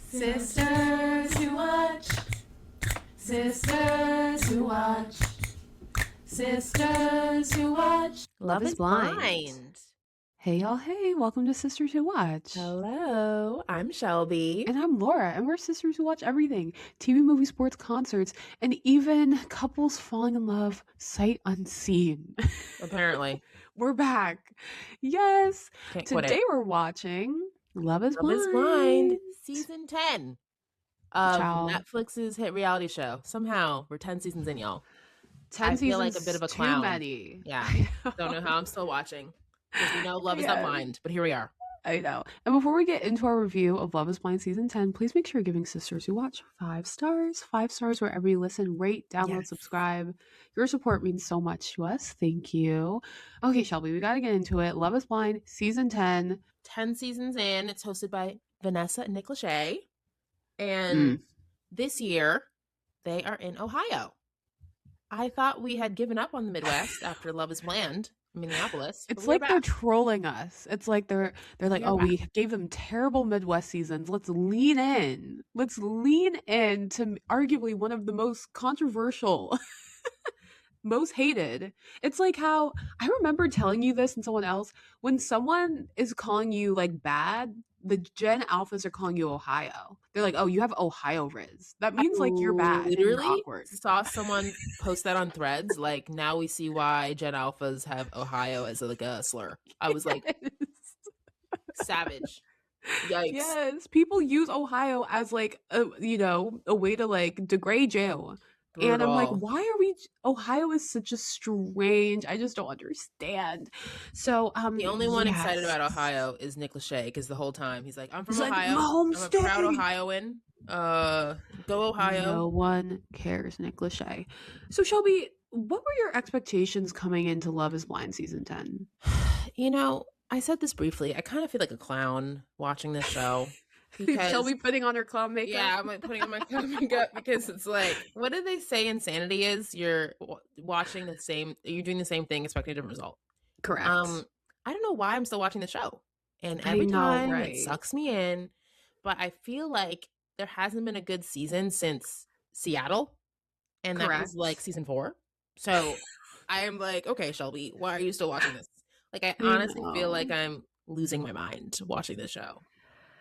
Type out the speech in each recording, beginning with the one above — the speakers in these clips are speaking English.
Sisters who watch. Sisters who watch. Sisters who watch. Love is Blind. Hey, y'all. Hey, welcome to Sisters Who Watch. Hello, I'm Shelby. And I'm Laura, and we're sisters who watch everything. TV, movies, sports, concerts, and even couples falling in love sight unseen. Apparently. We're back. Yes. Can't quit Today it. we're watching Love is Love is Blind, Season 10 of Child. Netflix's hit reality show. Somehow, we're 10 seasons in, y'all. 10 I seasons, feel like a bit of a clown. too many. Yeah. Don't know how I'm still watching. Because we know Love is not blind, but here we are. I know. And before we get into our review of Love is Blind Season 10, please make sure you're giving Sisters Who Watch 5 stars. 5 stars wherever you listen. Rate, download, subscribe. Your support means so much to us. Thank you. Okay, Shelby, we got to get into it. Love is Blind Season 10. 10 seasons in. It's hosted by Vanessa and Nick Lachey. And this year, they are in Ohio. I thought we had given up on the Midwest after Love is Blind. Minneapolis. It's like they're trolling us. It's like they're like, We're back. we gave them terrible Midwest seasons. Let's lean in. Let's lean in to arguably one of the most controversial, most hated. It's like how I remember telling you this and someone else, when someone is calling you like bad, the Gen Alphas are calling you Ohio. They're like, oh, you have Ohio Rizz. That means like you're bad. Literally and you're awkward. Saw someone post that on Threads. Like, now we see why Gen Alphas have Ohio as like a slur. I was like, savage. Yikes. Yes, people use Ohio as like a way to like degrade you. Brutal. And I'm like, why are we? Ohio is such a strange. I just don't understand. So, the only one excited about Ohio is Nick Lachey, because the whole time he's like, I'm from He's like, Ohio. "My home I'm state." a proud Ohioan. Go Ohio. No one cares, Nick Lachey. So, Shelby, what were your expectations coming into Love is Blind Season 10? You know, I said this briefly. I kind of feel like a clown watching this show. Because Shelby putting on her clown makeup. Yeah, I'm like putting on my clown makeup because it's like, what did they say insanity is? You're watching the same, you're doing the same thing, expecting a different result. Correct. I don't know why I'm still watching the show. And every time right? It sucks me in. But I feel like there hasn't been a good season since Seattle. And Correct. that was like season 4. So I am like, okay, Shelby, why are you still watching this? Like, I honestly feel like I'm losing my mind watching this show.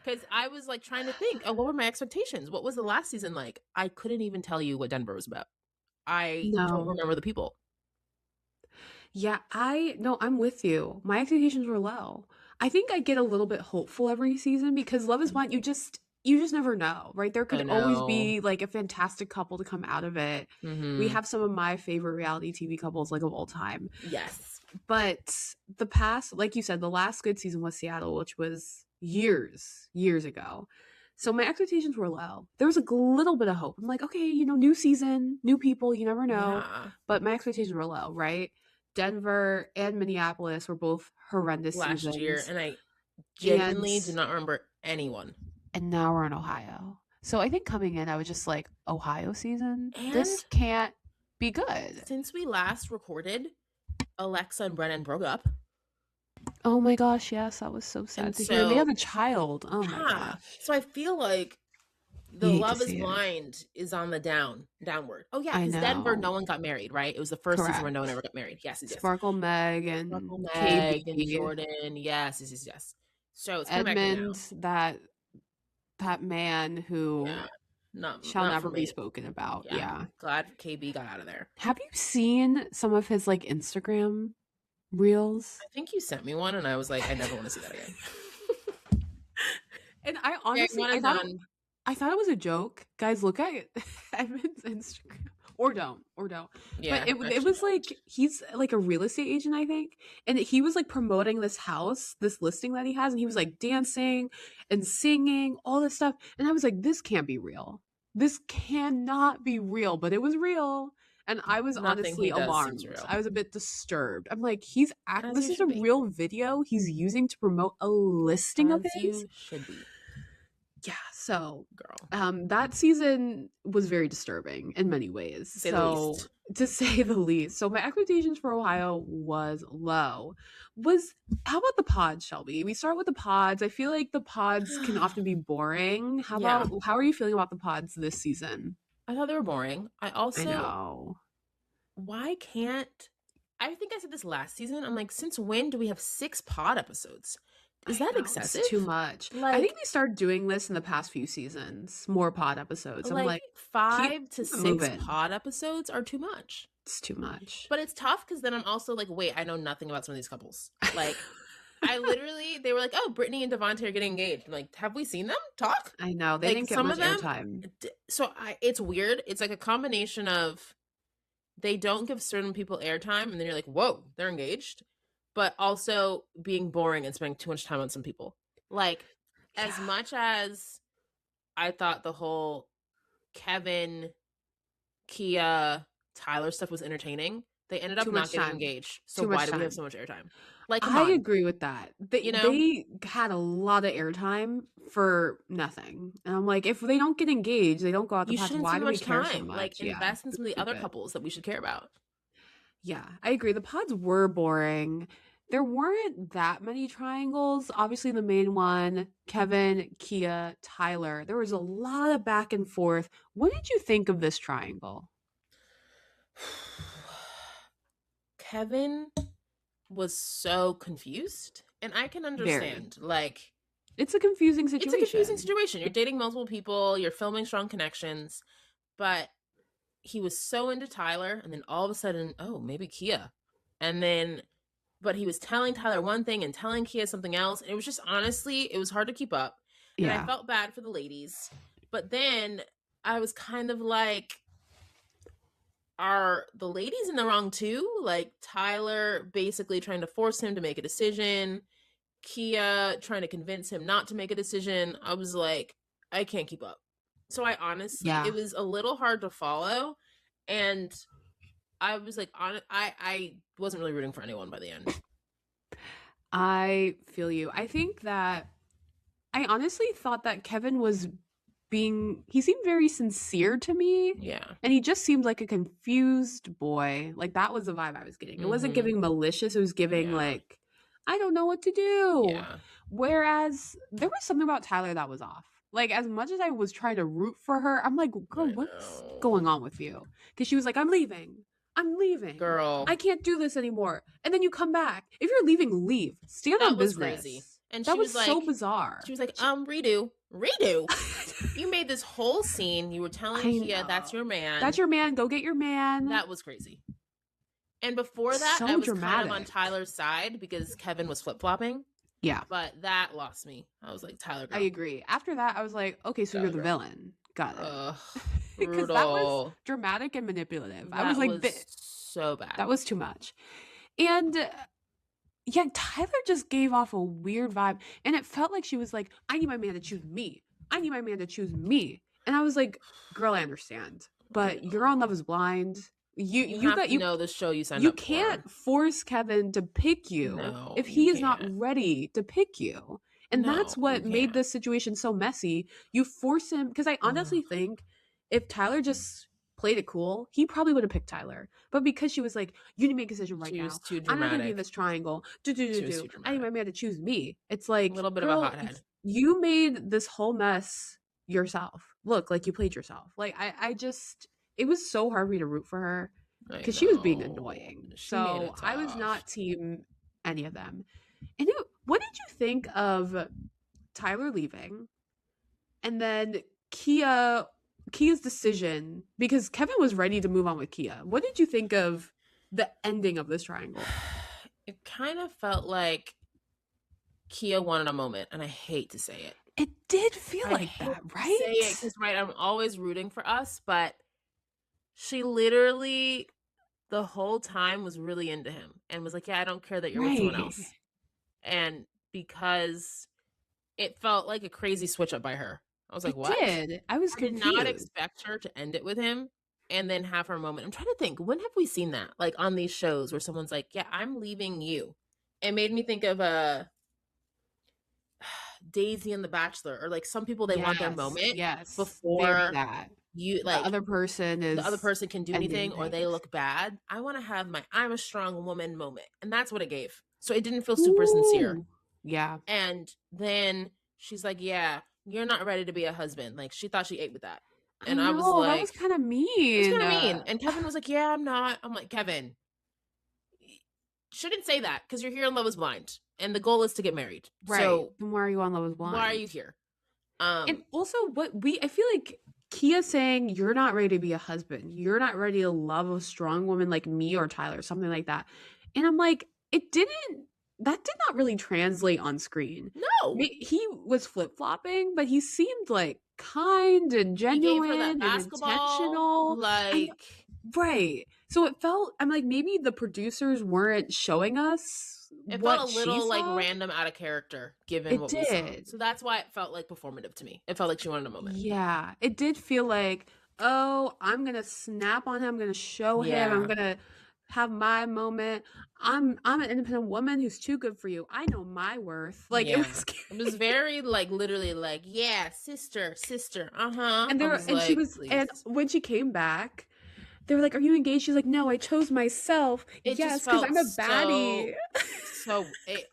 Because I was like trying to think, what were my expectations? What was the last season like? I couldn't even tell you what Denver was about. I don't remember the people. Yeah, I'm with you. My expectations were low. I think I get a little bit hopeful every season because Love is Blind, you just never know, right? There could always be like a fantastic couple to come out of it. Mm-hmm. We have some of my favorite reality TV couples like of all time. Yes. But the past, like you said, the last good season was Seattle, which was years ago. So my expectations were low. There was a little bit of hope. I'm like, okay, new season, new people, you never know. Yeah. But my expectations were low, right? Denver and Minneapolis were both horrendous last seasons. year, and I genuinely do not remember anyone. And now we're in Ohio. So I think coming in, I was just like, Ohio season? And this can't be good. Since we last recorded, Alexa and Brennan broke up. Oh my gosh, yes, that was so sad to hear. They have a child. Oh my gosh. So I feel like the Love is Blind is on the downward. Oh yeah, because Denver, no one got married, right? It was the first season where no one ever got married. Yes. Sparkle Meg and Jordan. Yes. So it's Edmund, that man who shall never be spoken about. Yeah. Glad KB got out of there. Have you seen some of his like Instagram reels? I think you sent me one and I was like, I never want to see that again. And I honestly I thought it was a joke. Guys, look at Edmund's Instagram. Or don't. Yeah, but it was like, he's like a real estate agent, I think. And he was like promoting this house, this listing that he has. And he was like dancing and singing, all this stuff. And I was like, this can't be real. This cannot be real. But it was real. And I was honestly alarmed. I was a bit disturbed. I'm like, this is a real video he's using to promote a listing of his. Should be. Yeah, so that season was very disturbing in many ways. So to say the least. So my expectations for Ohio was low. How about the pods, Shelby? We start with the pods. I feel like the pods can often be boring. How are you feeling about the pods this season? I thought they were boring. I know. Why can't I think I said this last season. I'm like, since when do we have 6 pod episodes? Is that excessive? It's too much. I think they started doing this in the past few seasons. More pod episodes. I'm like 5 to 6 pod episodes are too much. It's too much. But it's tough because then I'm also like, wait, I know nothing about some of these couples. Like, they were like, oh, Brittany and Devontae are getting engaged. I'm like, have we seen them talk? I know. They didn't get much airtime. So it's weird. It's like a combination of they don't give certain people airtime, and then you're like, whoa, they're engaged. But also being boring and spending too much time on some people. Like, as much as I thought the whole Kevin, Keya, Tyler stuff was entertaining, they ended up not getting engaged. So why do we have so much airtime? Like, I agree with that. They had a lot of airtime for nothing. And I'm like, if they don't get engaged, they don't go out the pods, why do we care so much? Like, invest in some of the other couples that we should care about. Yeah, I agree. The pods were boring. There weren't that many triangles. Obviously, the main one, Kevin, Keya, Tyler. There was a lot of back and forth. What did you think of this triangle? Kevin was so confused, and I can understand. Very. Like, it's a confusing situation. You're dating multiple people, you're filming strong connections, but he was so into Tyler, and then all of a sudden, oh, maybe Keya. And then, but he was telling Tyler one thing and telling Keya something else. And it was just, honestly, it was hard to keep up. And I felt bad for the ladies. But then I was kind of like, are the ladies in the wrong too? Like, Tyler basically trying to force him to make a decision. Keya trying to convince him not to make a decision. I was like, I can't keep up. So I honestly, it was a little hard to follow. And I was like, I wasn't really rooting for anyone by the end. I feel you. I think that I honestly thought that Kevin he seemed very sincere to me. Yeah. And he just seemed like a confused boy. Like, that was the vibe I was getting. It wasn't giving malicious. It was giving like, I don't know what to do. Yeah. Whereas there was something about Tyler that was off. Like, as much as I was trying to root for her, I'm like, girl, what's going on with you? Because she was like, I'm leaving. Girl. I can't do this anymore. And then you come back. If you're leaving, leave. Stand on business. Crazy. And that was like, so bizarre. She was like, redo. You made this whole scene. You were telling Keya, that's your man. That's your man. Go get your man. That was crazy. And before that, I was kind of on Tyler's side because Kevin was flip-flopping. Yeah. But that lost me. I was like, Tyler, girl. I agree. After that, I was like, okay, so you're the villain. Got it. Because that was dramatic and manipulative. I was like, so bad. That was too much. And Tyler just gave off a weird vibe. And it felt like she was like, I need my man to choose me. And I was like, girl, I understand. But you're on Love is Blind. You know the show you signed up for. You can't force Kevin to pick you if he is not ready to pick you. And that's what made this situation so messy. You force him, because I honestly think if Tyler just played it cool, he probably would have picked Tyler. But because she was like, you need to make a decision right now. I'm not going to be in this triangle. I need my man to choose me. It's like, a little bit of a hothead. You made this whole mess yourself. Look, like you played yourself. Like, I just, it was so hard for me to root for her because she was being annoying. So I was not team any of them. And what did you think of Tyler leaving and then Keya's decision? Because Kevin was ready to move on with Keya. What did you think of the ending of this triangle? It kind of felt like Keya wanted a moment, and I hate to say it. It did feel like that, right? Say it, because I'm always rooting for us, but she literally the whole time was really into him and was like, yeah, I don't care that you're with someone else. And because it felt like a crazy switch up by her. I was like, what? I was confused. I did not expect her to end it with him and then have her moment. I'm trying to think, when have we seen that? Like on these shows where someone's like, yeah, I'm leaving you. It made me think of Daisy and The Bachelor, or like some people, they want their moment before that. you the other person can do anything or they look bad. I want to have my I'm a strong woman moment. And that's what it gave. So it didn't feel super sincere. Yeah. And then she's like, yeah, you're not ready to be a husband. Like, she thought she ate with that. And I was like, that was kind of mean. It was kind of mean. And Kevin was like, yeah, I'm not. I'm like, Kevin, shouldn't say that because you're here on Love is Blind. And the goal is to get married. Right. So then why are you on Love is Blind? Why are you here? And also I feel like Keya saying you're not ready to be a husband. You're not ready to love a strong woman like me or Tyler, something like that. And I'm like, that did not really translate on screen. No. He was flip-flopping, but he seemed like kind and genuine and intentional. Right. So it felt, I'm like, maybe the producers weren't showing us. It felt a little like random, out of character given what we saw. So that's why it felt like performative to me. It felt like she wanted a moment. Yeah. It did feel like, oh, I'm going to snap on him. I'm going to show him. I'm going to have my moment. I'm an independent woman who's too good for you. I know my worth. Like, it was very like literally like, yeah, sister. And when she came back, they were like, are you engaged? She's like, no, I chose myself. Yes, because I'm a baddie.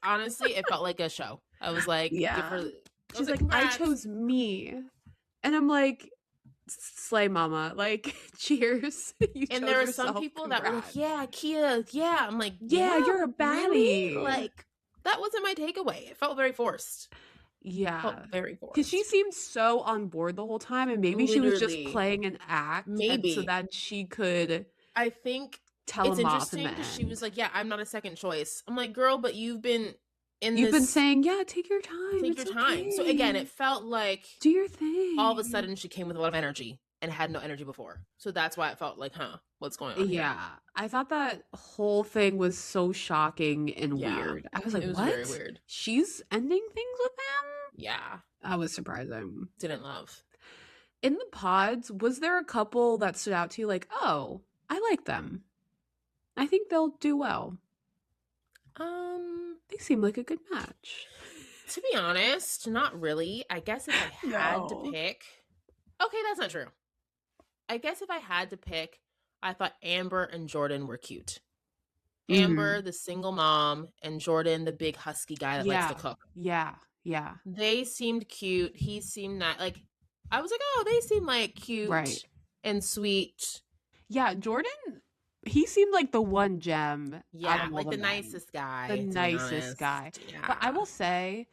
Honestly, it felt like a show. I was like, she's like, I chose me. And I'm like, slay mama. Like, cheers. And there were some people that were like, yeah, Keya, yeah. I'm like, yeah, you're a baddie. Really? Like, that wasn't my takeaway. It felt very forced. Yeah. Very forced. Because she seemed so on board the whole time, and maybe she was just playing an act. Maybe. So that she could, I think, tell it's him off in interesting the because end. she was like, yeah, I'm not a second choice. I'm like, girl, but you've been saying, yeah, take your time. Take your time. So again, it felt like do your thing. All of a sudden she came with a lot of energy and had no energy before. So that's why it felt like, what's going on here? I thought that whole thing was so shocking and weird. I was like, what? Very weird. She's ending things with him? Yeah. That was surprising. Didn't love. In the pods, was there a couple that stood out to you like, oh, I like them. I think they'll do well. They seem like a good match. To be honest, not really. I guess if I had to pick... Okay, that's not true. I guess if I had to pick, I thought Amber and Jordan were cute. Amber, the single mom, and Jordan, the big husky guy that likes to cook. Yeah. They seemed cute. He seemed not like... I was like, oh, they seem like cute and sweet. Yeah, Jordan... He seemed like the one gem. Yeah, like the nicest guy. The nicest guy. Yeah. But I will say,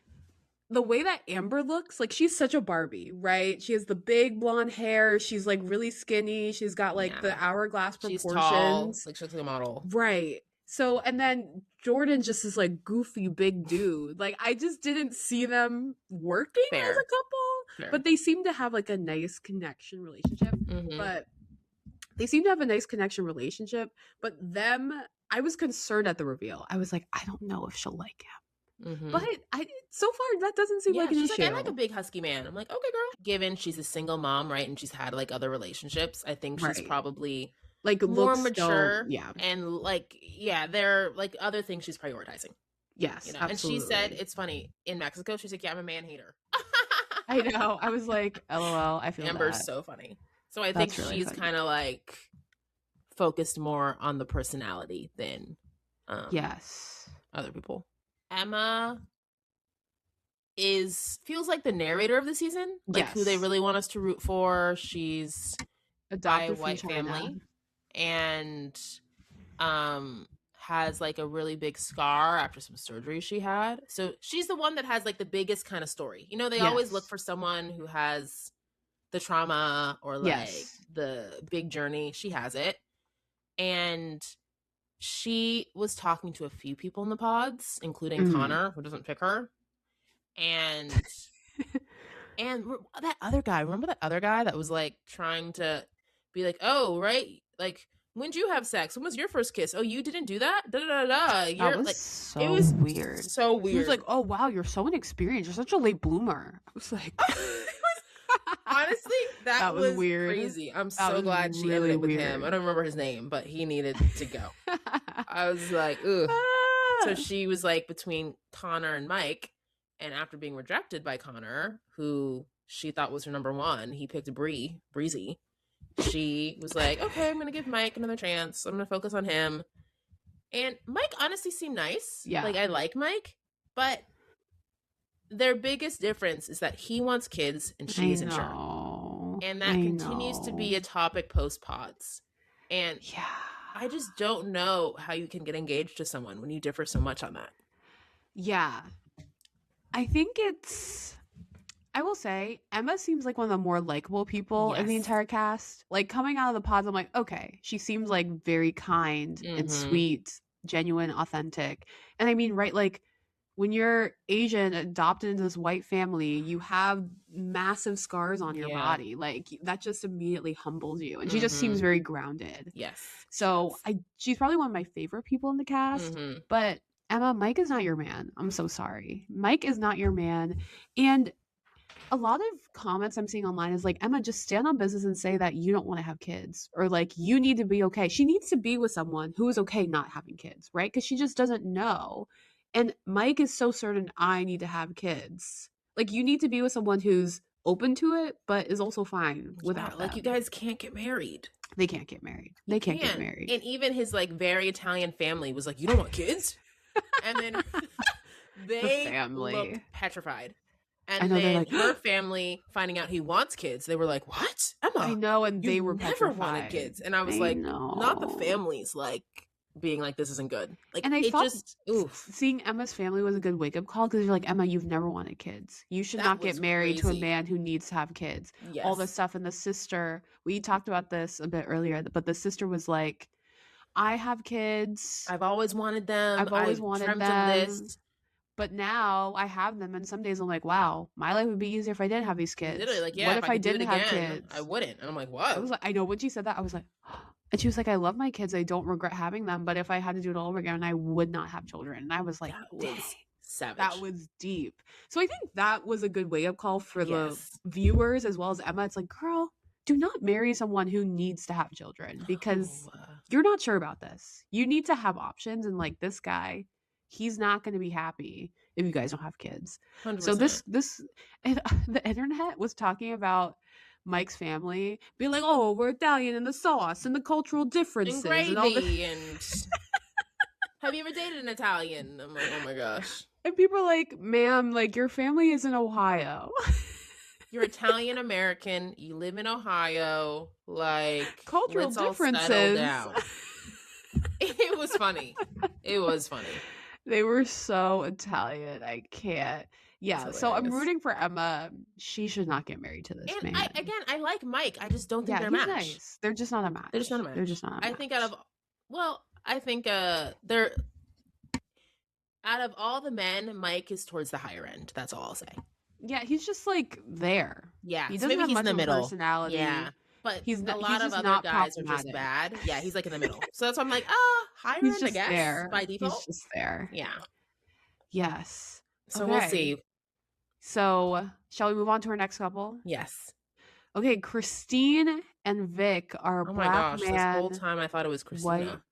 the way that Amber looks, like she's such a Barbie, right? She has the big blonde hair. She's like really skinny. She's got like the hourglass proportions. She's tall. Like she looks like a model. Right. So, and then Jordan just is like goofy big dude. Like I just didn't see them working as a couple. But they seem to have like a nice connection relationship. But they seem to have a nice connection relationship, but I was concerned at the reveal. I was like, I don't know if she'll like him. But so far, that doesn't seem like an issue. Like, I like a big husky man. I'm like, okay, girl. Given she's a single mom, right, and she's had like other relationships, I think she's probably like more mature. And like, there are like other things she's prioritizing. Yes, you know? And she said, it's funny, in Mexico, she's like, yeah, I'm a man hater. I know. I was like, LOL, I feel Amber's so funny. So I think she's kind of like focused more on the personality than other people. Emma feels like the narrator of the season, like who they really want us to root for. She's by a white family and has like a really big scar after some surgery she had. So she's the one that has like the biggest kind of story. You know, they always look for someone who has the trauma or like the big journey. She has it. And she was talking to a few people in the pods, including Connor, who doesn't pick her. And that other guy, remember that other guy that was like trying to be like, oh, right, like, when did you have sex? When was your first kiss? Oh, you didn't do that? That was so it was weird. So weird. He was like, oh wow, you're so inexperienced. You're such a late bloomer. I was like, honestly, that was weird. Crazy. I'm so glad she ended up with him. I don't remember his name, but he needed to go. I was like, ugh. So she was like between Connor and Mike, and after being rejected by Connor, who she thought was her number one, he picked Breezy. she was like, okay, I'm going to give Mike another chance. I'm going to focus on him. And Mike honestly seemed nice. Yeah. Like, I like Mike, but their biggest difference is that he wants kids and she isn't sure. And that continues to be a topic post-pods. And I just don't know how you can get engaged to someone when you differ so much on that. Yeah. I think I will say, Emma seems like one of the more likable people in the entire cast. Like, coming out of the pods, I'm like, okay, she seems like very kind and sweet, genuine, authentic. And I mean, right, like, when you're Asian, adopted into this white family, you have massive scars on your body. Like, that just immediately humbles you. And she just seems very grounded. Yes. So she's probably one of my favorite people in the cast. But Emma, Mike is not your man. I'm so sorry. Mike is not your man. And a lot of comments I'm seeing online is like, Emma, just stand on business and say that you don't want to have kids, or like, you need to be okay. She needs to be with someone who is okay not having kids, right? Because she just doesn't know. And Mike is so certain, I need to have kids. Like, you need to be with someone who's open to it, but is also fine without like, you guys can't get married. They can't get married. They can't get married. And even his like very Italian family was like, you don't want kids? And then they looked petrified. And then like, her family finding out he wants kids, they were like, what? Emma, I know, and they were never petrified. Wanted kids. And I was like, not the families like being like, this isn't good. Like, and I thought seeing Emma's family was a good wake-up call, because you're like, Emma, you've never wanted kids. You should not get married to a man who needs to have kids. All this stuff. And the sister, we talked about this a bit earlier, but the sister was like, I have kids. I've always wanted them. I've always wanted them. But now I have them, and some days I'm like, wow, my life would be easier if I didn't have these kids. Literally, like, what if I didn't have kids? I wouldn't. And I'm like, what? I was like, I know when she said that, I was like, and she was like, I love my kids. I don't regret having them. But if I had to do it all over again, I would not have children. And I was like, savage. That was deep. So I think that was a good wake-up call for the viewers as well as Emma. It's like, girl, do not marry someone who needs to have children, because you're not sure about this. You need to have options. And like, this guy, he's not going to be happy if you guys don't have kids. 100%. So the internet was talking about Mike's family being like, oh, we're Italian, and the sauce and the cultural differences and gravy and all and have you ever dated an Italian? I'm like, oh my gosh. And people are like, ma'am, like, your family is in Ohio. You're Italian American. You live in Ohio. Like, cultural differences. It was funny. It was funny. They were so Italian. I can't. Yeah. So I'm rooting for Emma. She should not get married to this man. I like Mike. I just don't think they're a match. Nice. They're just not a match. They're just not a match. I think they're out of all the men, Mike is towards the higher end. That's all I'll say. Yeah, he's just like there. Yeah, he doesn't have much of a personality. Yeah, but he's a lot of other guys are just bad. Yeah, he's like in the middle. So that's why I'm like, higher end, I guess, there. By default. He's just there. Yeah. Yes. So we'll see. So shall we move on to our next couple? Yes. Okay, Christine and Vic are black man. This whole time I thought it was Christina.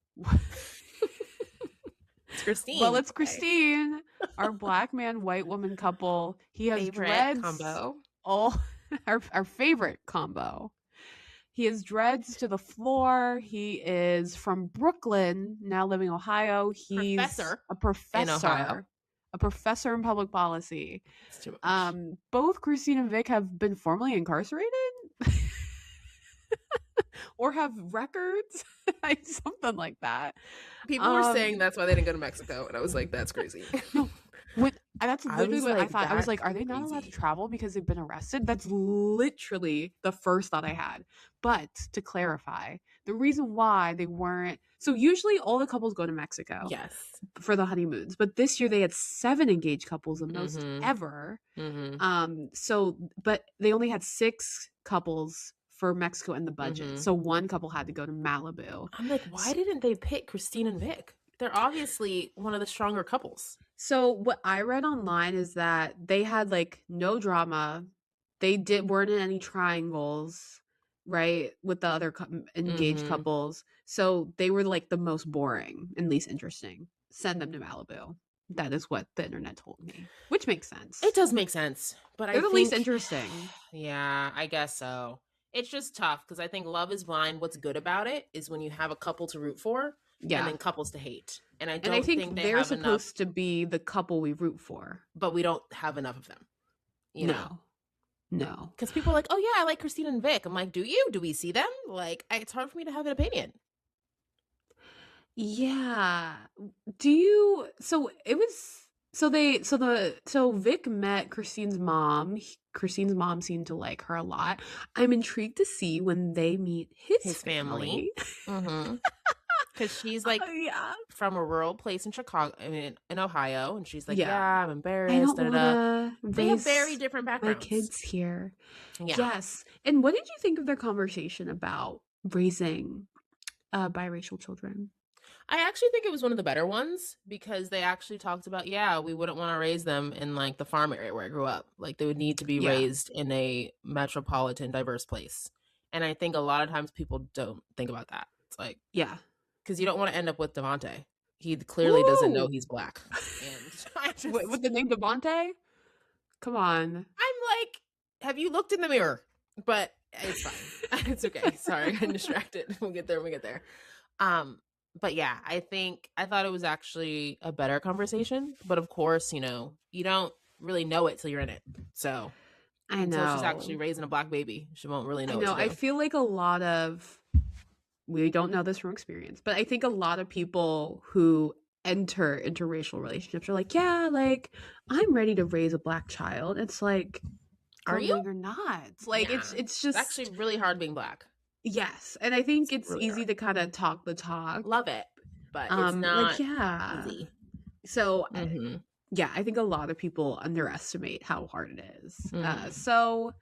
It's Christine. Well, it's Christine, our black man, white woman couple. He has dreads. Combo. Our favorite combo. He has dreads to the floor. He is from Brooklyn, now living in Ohio. He's a professor in Ohio. A professor in public policy. It's too much. Both Christine and Vic have been formerly incarcerated. Or have records, something like that. People were saying that's why they didn't go to Mexico, and I was like, "That's crazy." That's literally what I thought. I was like, "Are they not allowed to travel because they've been arrested?" That's literally the first thought I had. But to clarify, the reason why they weren't, so usually all the couples go to Mexico, yes, for the honeymoons. But this year they had 7 engaged couples, the most ever. So, but they only had 6 couples for Mexico in the budget. So one couple had to go to Malibu. I'm like, why didn't they pick Christine and Vic? They're obviously one of the stronger couples. So what I read online is that they had like no drama. They weren't in any triangles, right, with the other engaged couples. So they were like the most boring and least interesting. Send them to Malibu. That is what the internet told me, which makes sense. It does make sense, but they're the least interesting. Yeah, I guess so. It's just tough because I think Love is Blind, what's good about it is when you have a couple to root for and then couples to hate. And I don't think they they're have supposed to be the couple we root for. But we don't have enough of them. You know? No. Because people are like, oh yeah, I like Christina and Vic. I'm like, do you? Do we see them? Like, it's hard for me to have an opinion. Yeah. Do you? So it was. So Vic met Christine's mom. Christine's mom seemed to like her a lot. I'm intrigued to see when they meet his family. Mm-hmm. Because she's like from a rural place in Chicago, in Ohio, and she's like, yeah, I'm embarrassed. I don't wanna they have very different backgrounds. My kids here. Yeah. Yes. And what did you think of their conversation about raising biracial children? I actually think it was one of the better ones because they actually talked about, we wouldn't want to raise them in like the farm area where I grew up. Like they would need to be raised in a metropolitan, diverse place. And I think a lot of times people don't think about that. It's like, because you don't want to end up with Devontae. He clearly doesn't know he's black. And I just, with the name Devontae? Come on. I'm like, have you looked in the mirror? But it's fine. It's okay. Sorry, I'm distracted. We'll get there. But yeah, I thought it was actually a better conversation. But of course, you don't really know it till you're in it. So I know. Until she's actually raising a black baby, she won't really know. I feel like we don't know this from experience, but I think a lot of people who enter interracial relationships are like, like I'm ready to raise a black child. It's like, are you? No, you're not. Like it's just it's actually really hard being black. Yes, and I think it's really easy to kind of talk the talk. Love it, but it's not easy. So I think a lot of people underestimate how hard it is. So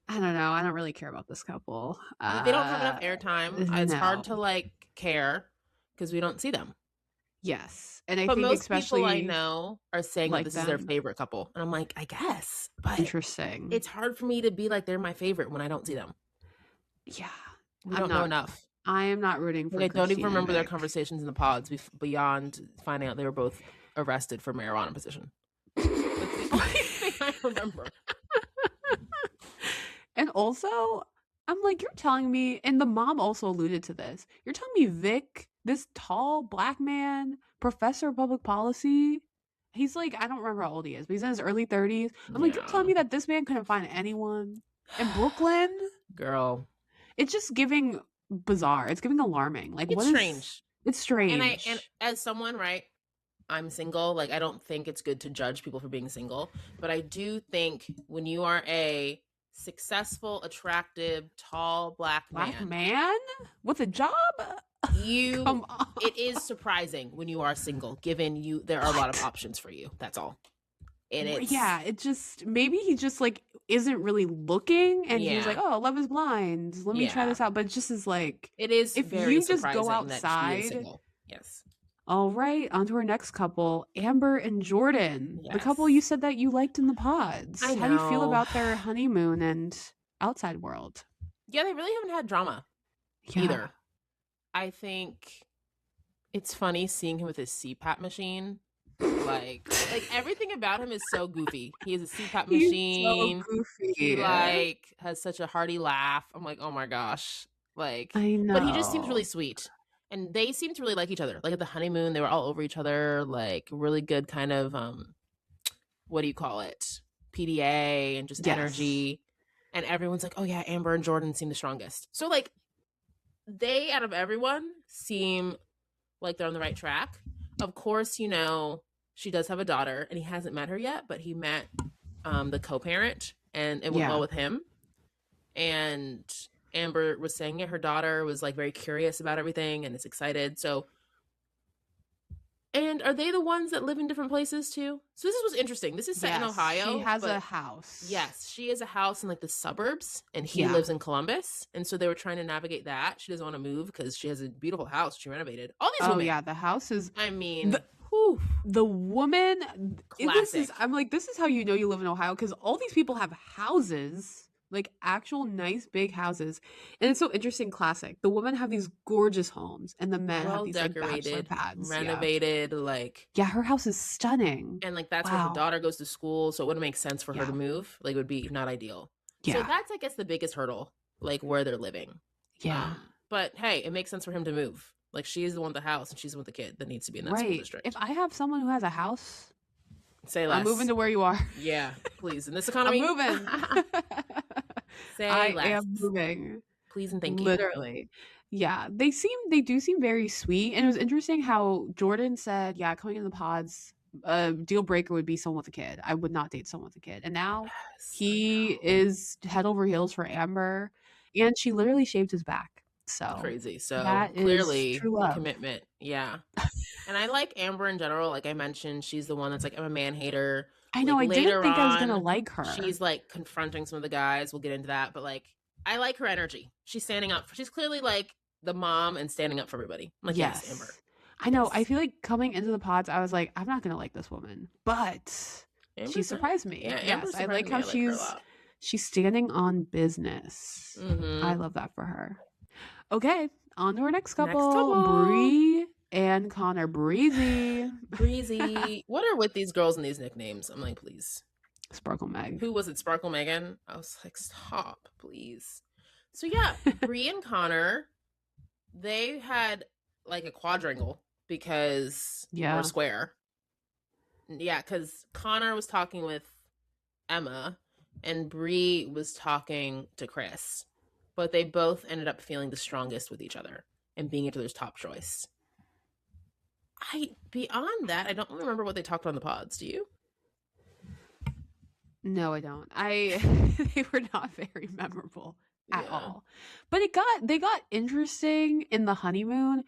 I don't know. I don't really care about this couple. They don't have enough airtime. It's hard to like care because we don't see them. Yes, and I think most especially people I know are saying like this is their favorite couple, and I'm like, I guess, but interesting. It's hard for me to be like they're my favorite when I don't see them. Yeah, we don't know enough. I am not rooting for. I don't even remember their conversations in the pods beyond finding out they were both arrested for marijuana possession. That's the only thing I remember. And also, I'm like, you're telling me, and the mom also alluded to this. You're telling me Vic, this tall black man, professor of public policy, he's like, I don't remember how old he is, but he's in his early 30s. I'm like, you're telling me that this man couldn't find anyone in Brooklyn? Girl. It's just giving bizarre. It's giving alarming. Like, it's strange. It's strange. And as someone, right, I'm single. Like, I don't think it's good to judge people for being single. But I do think when you are a successful, attractive, tall, black man with a job, it is surprising when you are single, given there are a lot of options for you. That's all. And it just, maybe he just like isn't really looking, and he's like, oh, Love is Blind, let me try this out. But it just is like, it is if very you just go outside outside. Yes. All right, on to our next couple, Amber and Jordan. Yes. The couple you said that you liked in the pods. I know. How do you feel about their honeymoon and outside world? Yeah, they really haven't had drama either. I think it's funny seeing him with his CPAP machine. Like everything about him is so goofy. He has a CPAP machine. So goofy. He like has such a hearty laugh. I'm like, oh my gosh. Like, I know. But he just seems really sweet. And they seem to really like each other. Like at the honeymoon, they were all over each other. Like really good kind of, what do you call it? PDA and just energy. And everyone's like, oh yeah, Amber and Jordan seem the strongest. So like they, out of everyone, seem like they're on the right track. Of course, she does have a daughter and he hasn't met her yet, but he met the co-parent and it went well with him. And Amber was saying her daughter was like very curious about everything and is excited. So, and are they the ones that live in different places too? So this was interesting. This is set in Ohio. She has a house. Yes, she has a house in like the suburbs and he lives in Columbus. And so they were trying to navigate that. She doesn't want to move because she has a beautiful house she renovated. All these women. Oh yeah, the house is, I mean, the woman, classic. I'm like, this is how you know you live in Ohio, because all these people have houses. Like actual nice big houses. And it's so interesting, classic. The women have these gorgeous homes and the men have these decorated, like bachelor pads. Renovated, like her house is stunning. And like that's where her daughter goes to school, so it wouldn't make sense for her to move. Like it would be not ideal. So that's, I guess, the biggest hurdle like where they're living. Yeah. But hey, it makes sense for him to move. Like she is the one with the house and she's the one with the kid that needs to be in that school district. If I have someone who has a house, say less. I'm moving to where you are. Yeah, please. In this economy, I'm moving. Say less. I am moving. Please and thank you. Literally. Yeah, they do seem very sweet. And it was interesting how Jordan said, yeah, coming into the pods, a deal breaker would be someone with a kid. I would not date someone with a kid. And now he is head over heels for Amber, and she literally shaved his back. So crazy. So that clearly is true love. Commitment. Yeah. And I like Amber in general. Like I mentioned, she's the one that's like, I'm a man hater. I know. Like, I didn't think I was gonna like her. She's like confronting some of the guys. We'll get into that, but like I like her energy. She's standing up. She's clearly like the mom and standing up for everybody. I'm like, yes, Amber. I know. Yes. I feel like coming into the pods, I was like, I'm not gonna like this woman, but she surprised me. Yeah, yes, I like how she's standing on business. I love that for her. Okay, on to our next couple. Bree and Connor. Breezy. What are with these girls and these nicknames? I'm like, please. Sparkle Meg. Who was it? Sparkle Megan? I was like, stop, please. So yeah, Bree and Connor, they had like a quadrangle because we're square. Yeah, because Connor was talking with Emma and Bree was talking to Chris. But they both ended up feeling the strongest with each other and being each other's top choice. Beyond that, I don't remember what they talked on the pods. Do you? No, I don't. They were not very memorable at all. But they got interesting in the honeymoon.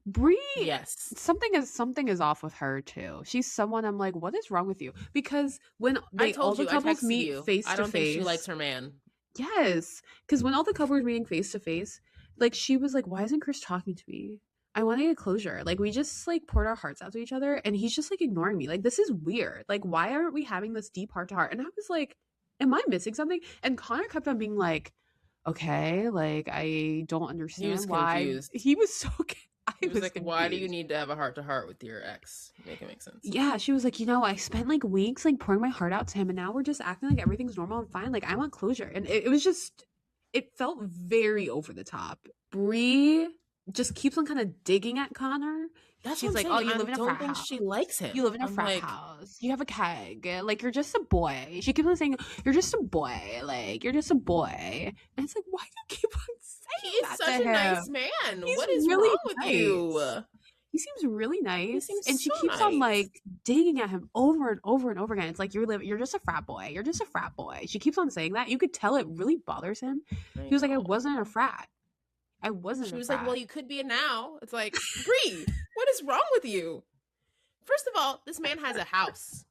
Bree, yes, something is off with her too. She's someone I'm like, what is wrong with you? Because when all the couples meet face to face, I don't think she likes her man. Yes, because when all the couples were meeting face to face, like she was like, why isn't Chris talking to me? I want to get closure. Like we just like poured our hearts out to each other and he's just like ignoring me. Like this is weird. Like why aren't we having this deep heart to heart? And I was like, am I missing something? And Connor kept on being like, okay, like I don't understand why. Confused. He was so He was like, confused. Why do you need to have a heart to heart with your ex? Make it make sense. Yeah, she was like, I spent like weeks like pouring my heart out to him and now we're just acting like everything's normal and fine. Like I want closure. And it was just, it felt very over the top. Bree just keeps on kind of digging at Connor. She's like, oh, you live in a frat house. I don't think she likes him. You live in a frat house. You have a keg. Like, you're just a boy. She keeps on saying, you're just a boy. Like, you're just a boy. And it's like, why do you keep on saying that to him? He's such a nice man. What is really wrong with you? He seems really nice. And she keeps on, like, digging at him over and over and over again. It's like, you're just a frat boy. You're just a frat boy. She keeps on saying that. You could tell it really bothers him. He was like, I wasn't in a frat. I wasn't. She was like, well, you could be it now. It's like, Bree, what is wrong with you? First of all, this man has a house.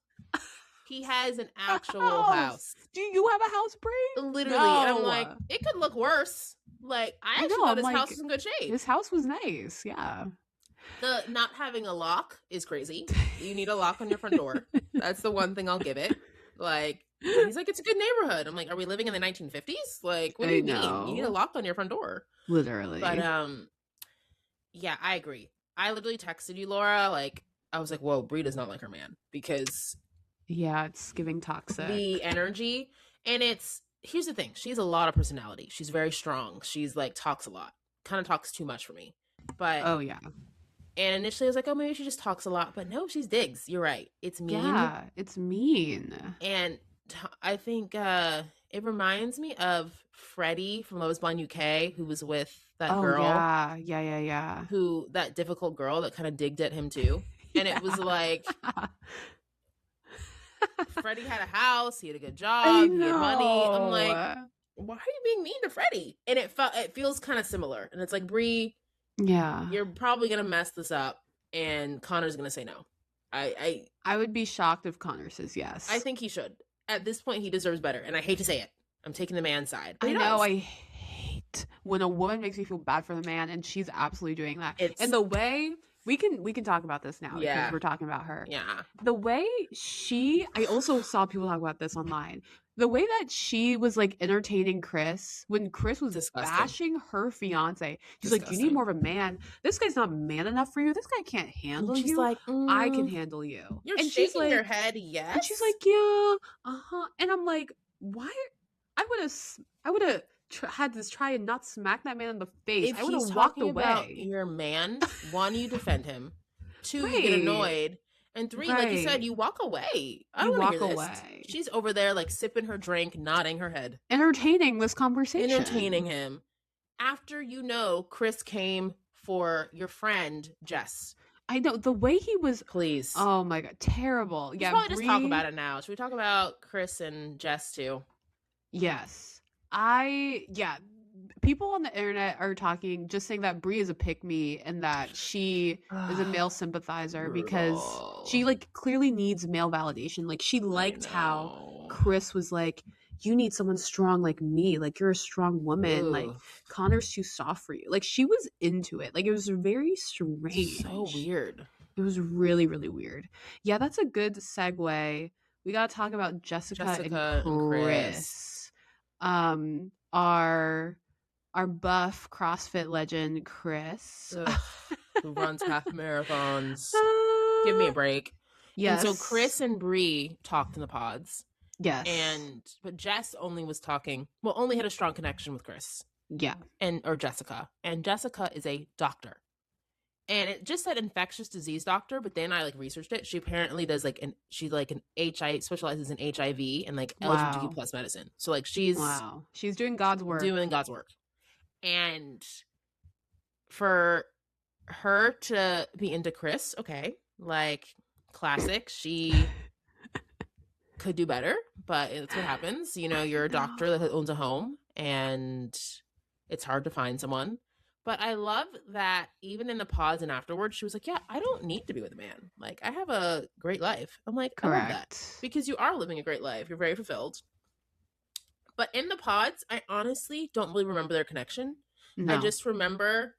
He has an actual house. Do you have a house, Bree? Literally. No. And I'm like, it could look worse. Like, I actually thought his house was in good shape. His house was nice. Yeah. The not having a lock is crazy. You need a lock on your front door. That's the one thing I'll give it. Like, he's like, it's a good neighborhood. I'm like, are we living in the 1950s? Like, what do you mean? You need a lock on your front door. Literally. But yeah, I agree. I literally texted you, Laura. Like, I was like, whoa, Bree does not like her man because it's giving toxic. The energy, and here's the thing. She has a lot of personality. She's very strong. She's like talks a lot. Kind of talks too much for me. But oh yeah. And initially I was like, oh, maybe she just talks a lot. But no, she's digs. You're right. It's mean. Yeah, it's mean. And I think it reminds me of Freddie from Love is Blind UK, who was with that girl. Yeah. Who, that difficult girl that kind of digged at him too. And it was like, Freddie had a house, he had a good job, he had money. I'm like, why are you being mean to Freddie? And it feels kind of similar. And it's like, Bree, yeah, you're probably gonna mess this up, and Connor's gonna say no. I would be shocked if Connor says yes. I think he should. At this point, he deserves better, and I hate to say it. I'm taking the man's side. I know. I hate when a woman makes me feel bad for the man, and she's absolutely doing that. And the way we can talk about this now because we're talking about her. Yeah. The way I also saw people talk about this online. The way that she was like entertaining Chris when Chris was bashing her fiance. She's like, you need more of a man. This guy's not man enough for you. This guy can't handle you. She's like, I can handle you. You're shaking your head, yes. And she's like, yeah, and I'm like, why? I would have had to try and not smack that man in the face, if I would he's have walked talking about away. your man, 1, you defend him. 2, Right. you get annoyed. And 3, like you said, Right. you walk away. I You don't want to walk hear this. away. She's over there like sipping her drink, nodding her head. Entertaining this conversation. Entertaining him. After Chris came for your friend, Jess. I know the way he was. Please. Oh my God, terrible. Let's probably just talk about it now. Should we talk about Chris and Jess too? Yes. People on the internet are just saying that Brie is a pick-me and that she is a male sympathizer because she like clearly needs male validation. Like she liked how Chris was like, you need someone strong like me. Like you're a strong woman. Like Connor's too soft for you. Like she was into it. Like it was very strange. So weird. It was really, really weird. Yeah, that's a good segue. We got to talk about Jessica and Chris. Our buff CrossFit legend, Chris. Who runs half marathons. Give me a break. Yes. And so Chris and Brie talked in the pods. Yes. But Jess only had a strong connection with Chris. Yeah. Or Jessica. And Jessica is a doctor. And it just said infectious disease doctor, but then I like researched it. She apparently does specializes in HIV and like LGBTQ plus medicine. So like she's doing God's work. And for her to be into Chris, okay, like classic, she could do better, but it's what happens. You're a doctor that owns a home and it's hard to find someone. But I love that even in the pause and afterwards, she was like, yeah, I don't need to be with a man. Like, I have a great life. I'm like, correct. I love that. Because you are living a great life. You're very fulfilled. But in the pods, I honestly don't really remember their connection. No. I just remember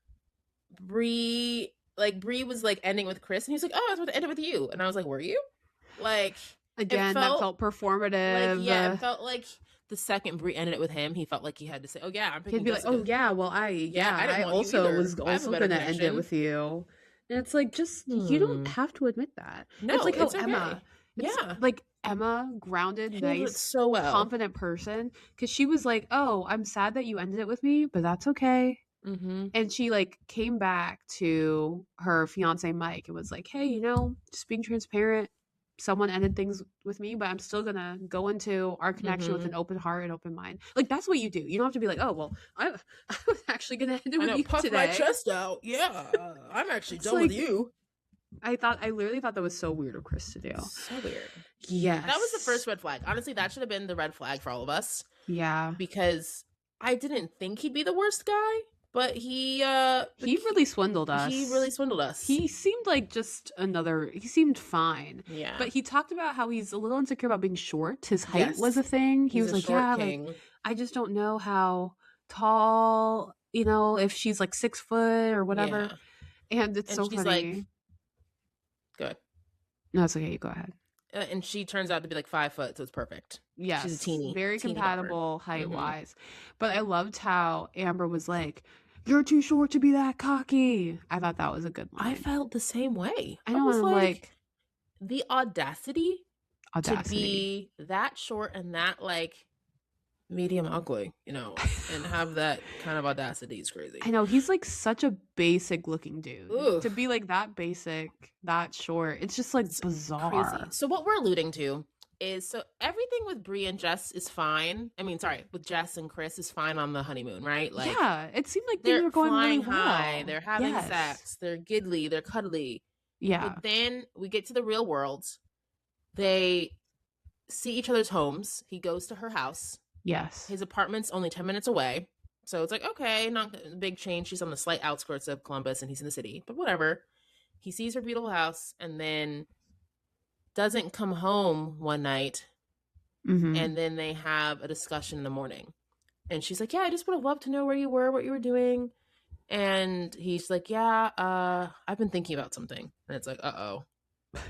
Brie was like ending with Chris, and he was like, oh, I was about to end it with you. And I was like, were you? Like, again, that felt performative. Like, yeah, it felt like the second Brie ended it with him, he felt like he had to say, oh yeah, I'm picking He'd be Jessica. like, oh yeah, well I also was also going to end it with you. And it's like, just you don't have to admit that. No, it's like how Emma like Emma, grounded, nice, so well, confident person, because she was like, oh, I'm sad that you ended it with me, but that's okay. Mm-hmm. And she like came back to her fiance Mike and was like, hey, just being transparent, someone ended things with me, but I'm still gonna go into our connection with an open heart and open mind. Like that's what you do. You don't have to be like, oh well, I was actually gonna end it with you puff today. My chest out. Yeah, I'm actually done with you. I literally thought that was so weird of Chris to do. So weird. Yes. That was the first red flag. Honestly, that should have been the red flag for all of us. Yeah. Because I didn't think he'd be the worst guy, but he really swindled us. He seemed like he seemed fine. Yeah. But he talked about how he's a little insecure about being short. His height was a thing. He was like, yeah, like, I just don't know how tall, if she's like 6 foot or whatever. Yeah. And it's so funny. Like, go ahead. No, it's okay. You go ahead. And she turns out to be like 5 foot, so it's perfect. Yeah, she's a very teeny compatible height wise. But I loved how Amber was like, "You're too short to be that cocky." I thought that was a good line. I felt the same way. I know, was like the audacity to be that short and that like medium ugly, and have that kind of audacity is crazy. I know, he's like such a basic looking dude. Oof. To be like that basic, that short, it's just like bizarre. Crazy. So what we're alluding to is, so everything with Brie and Jess is fine. With Jess and Chris is fine on the honeymoon, right? Like, yeah, it seemed like things were going really well. High. They're having sex. They're giggly. They're cuddly. Yeah. But then we get to the real world. They see each other's homes. He goes to her house. Yes. His apartment's only 10 minutes away. So it's like, okay, not a big change. She's on the slight outskirts of Columbus and he's in the city. But whatever. He sees her beautiful house and then doesn't come home one night. Mm-hmm. And then they have a discussion in the morning. And she's like, yeah, I just would have loved to know where you were, what you were doing. And he's like, yeah, I've been thinking about something. And it's like, uh-oh.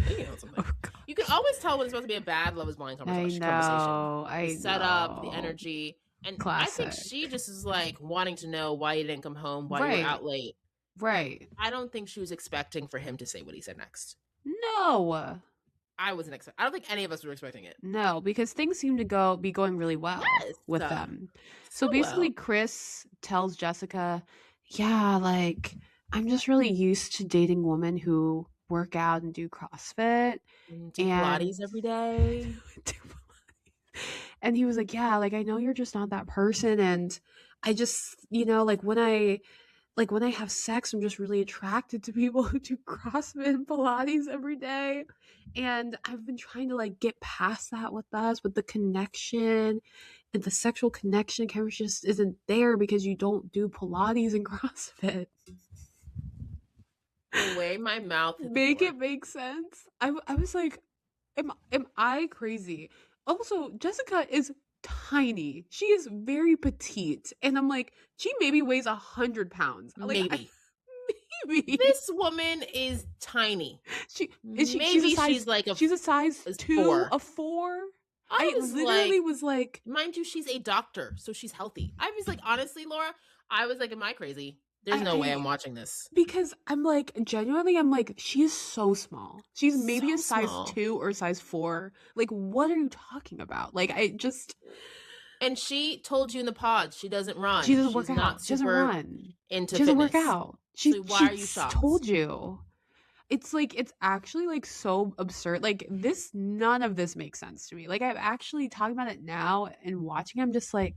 Thinking about something. Oh, you can always tell when it's supposed to be a bad Love is Blind conversation. I set up, the energy. And classic. I think she just is like wanting to know why you didn't come home, why you were out late. Right. I don't think she was expecting for him to say what he said next. No. I wasn't expecting. I don't think any of us were expecting it. No, because things seem to be going really well with them. So basically, well. Chris tells Jessica, "Yeah, like I'm just really used to dating women who work out and do CrossFit Do and Pilates every day." And he was like, "Yeah, like I know you're just not that person, and I just, like when I have sex, I'm just really attracted to people who do CrossFit and Pilates every day. And I've been trying to like get past that with us, but the connection and the sexual connection chemistry just isn't there because you don't do Pilates and CrossFit." The way my mouth Make it make sense. I was like, am I crazy? Also, Jessica is tiny. She is very petite, and I'm like, she maybe weighs 100 pounds. Maybe. Maybe This woman is tiny. She's like she's a size 2, a 4. I literally was like, mind you, she's a doctor, so she's healthy. I was like, honestly, Laura, I was like, am I crazy? There's no way I'm watching this. Because I'm like, genuinely, I'm like, she is so small. She's maybe a size 2 or size 4. Like, what are you talking about? Like, I just... And she told you in the pod she doesn't run. She doesn't work out. She doesn't run. Into she doesn't fitness. work out. So why are you shocked? Told you. It's like, it's actually like so absurd. Like none of this makes sense to me. Like I'm actually talking about it now and watching. I'm just like,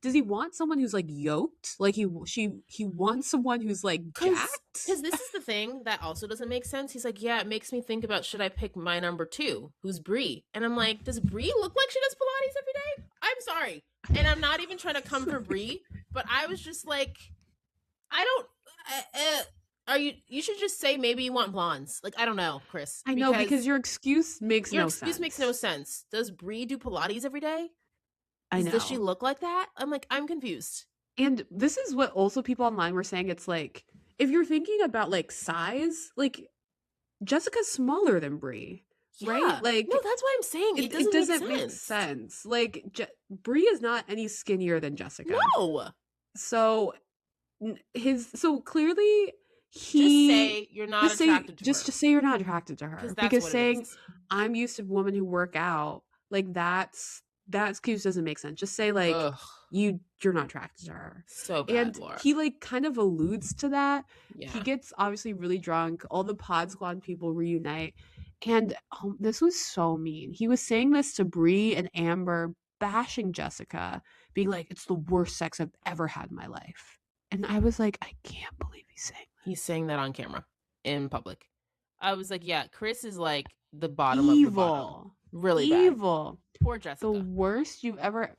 does he want someone who's like yoked? Like he wants someone who's like jacked? Because this is the thing that also doesn't make sense. He's like, yeah, it makes me think about, should I pick my number 2, who's Brie? And I'm like, does Brie look like she does Pilates every day? I'm sorry. And I'm not even trying to come for Brie, but I was just like, I don't, you should just say maybe you want blondes. Like, I don't know, Chris. I know, because your excuse makes no sense. Your excuse makes no sense. Does Brie do Pilates every day? I know. Does she look like that? I'm like, I'm confused. And this is what also people online were saying. It's like, if you're thinking about like size, like Jessica's smaller than Brie, right? Like, no, that's why I'm saying it doesn't make sense. Like, Brie is not any skinnier than Jessica. No. So clearly just say you're not attracted to her. Just say you're not attracted to her. Because saying I'm used to women who work out, like that excuse doesn't make sense. Just say like you're not attracted to her. So bad, and Laura. He like kind of alludes to that. Yeah. He gets obviously really drunk. All the Pod Squad people reunite, and this was so mean. He was saying this to Brie and Amber, bashing Jessica, being like, "It's the worst sex I've ever had in my life." And I was like, I can't believe he's saying that. He's saying that on camera in public. I was like, yeah, Chris is like the bottom of the bottom. Really evil. Bad. Poor Jessica. The worst you've ever...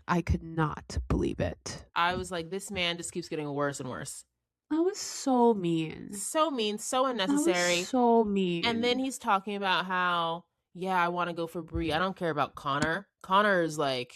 I could not believe it. I was like, this man just keeps getting worse and worse. That was so mean. So mean, so unnecessary. That was so mean. And then he's talking about how, yeah, I want to go for Brie. I don't care about Connor. Connor's like,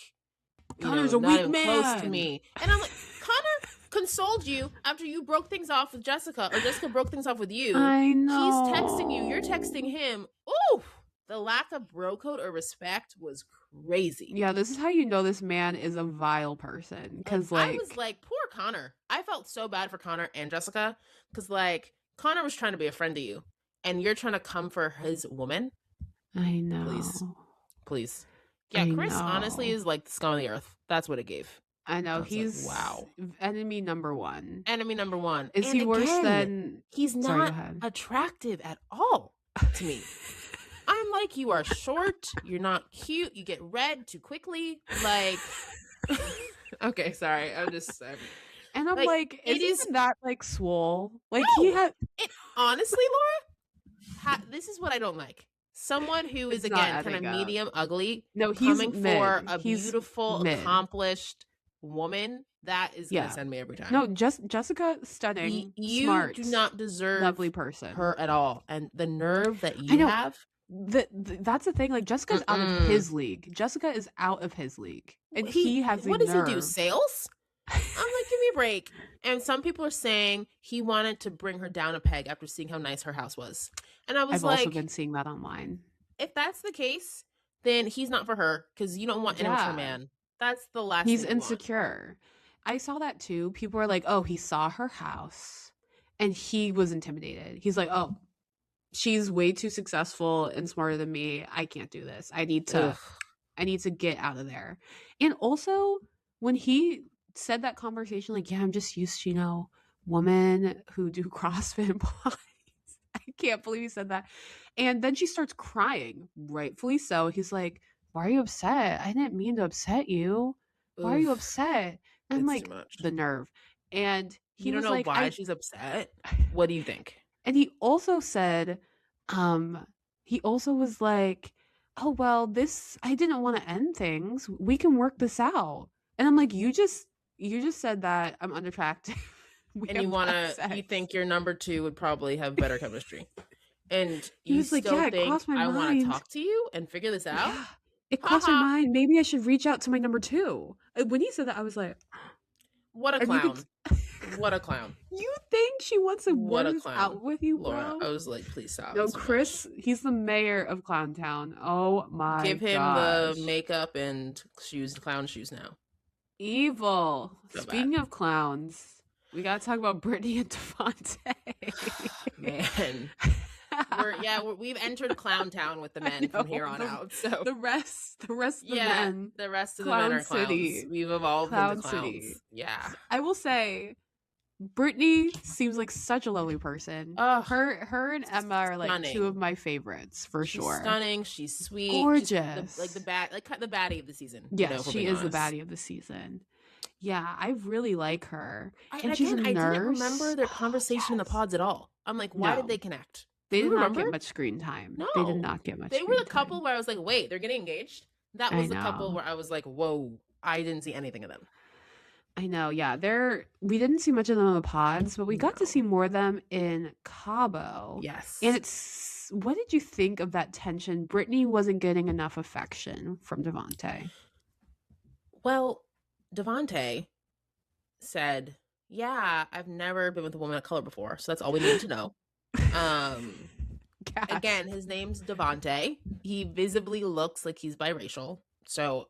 Connor's a weak man. Close to me. And I'm like, Connor consoled you after you broke things off with Jessica, or Jessica broke things off with you. I know. He's texting you. You're texting him. Ooh, the lack of bro code or respect was crazy. Yeah, this is how you know this man is a vile person. Because I was like, poor Connor. I felt so bad for Connor and Jessica, because like Connor was trying to be a friend to you, and you're trying to come for his woman. I know. Please. Yeah, Chris honestly is like the scum of the earth. That's what it gave. I know. He's like, wow. Enemy number 1. Enemy number 1. Is he worse than... He's not attractive at all to me. I'm like, you are short. You're not cute. You get red too quickly. Like, okay, sorry. And I'm like, isn't that like swole? Like no, he had... honestly, Laura, this is what I don't like. Someone who is, again, kind of medium ugly. No, he's coming for a beautiful, accomplished woman. That is going to send me every time. No, Jessica, stunning, smart. You do not deserve lovely person. Her at all. And the nerve that you have. That's the thing. Like, Jessica's out of his league. Jessica is out of his league. And he has the nerve. What does he do? Sales? I'm like, give me a break. And some people are saying he wanted to bring her down a peg after seeing how nice her house was. And I was like, I've also been seeing that online. If that's the case, then he's not for her, because you don't want an immature man. That's the last He's thing insecure. I saw that too. People were like, oh, he saw her house and he was intimidated. He's like, oh, she's way too successful and smarter than me. I can't do this. I need to get out of there. And also, when he said that conversation, like, yeah, I'm just used to, women who do CrossFit and Pilates. I can't believe he said that. And then she starts crying, rightfully so. He's like, why are you upset? I didn't mean to upset you. Why are you upset? And I'm like, the nerve. And he don't was know like, why she's upset. What do you think? And he also said, he also was like, oh, well, I didn't want to end things. We can work this out. And I'm like, you just said that I'm unattractive. And you think your number 2 would probably have better chemistry. And you was like, still yeah, think I want to talk to you and figure this out? Yeah, it crossed my mind. Maybe I should reach out to my number 2. When he said that, I was like, what a clown. What a clown. You think she wants to work out with you, bro? Laura, I was like, please stop. No, Chris, he's the mayor of Clown Town. Oh my god. Give him the makeup and clown shoes now. Evil. So speaking of clowns, we gotta talk about Brittany and Devontae. Man. We've entered Clown Town with the men from here on out. So the rest of the men. The rest of Clown the men are clowns. City. We've evolved Clown into clowns. City. Yeah. I will say, Brittany seems like such a lovely person. Her and Emma are like stunning. 2 of my favorites for sure. Stunning. She's sweet. Gorgeous. She's the baddie of the season. Yes, she is the baddie of the season. Yeah, I really like her. And she's a nurse. I didn't remember their conversation in the pods at all. I'm like, why did they connect? They did not get much screen time. No. They did not get much They were the couple where I was like, wait, they're getting engaged? That was the couple where I was like, whoa, I didn't see anything of them. I know, yeah. We didn't see much of them in the pods, but we got to see more of them in Cabo. Yes. And what did you think of that tension? Brittany wasn't getting enough affection from Devontae. Well, Devontae said, yeah, I've never been with a woman of color before, so that's all we needed to know. Again, his name's Devontae. He visibly looks like he's biracial. So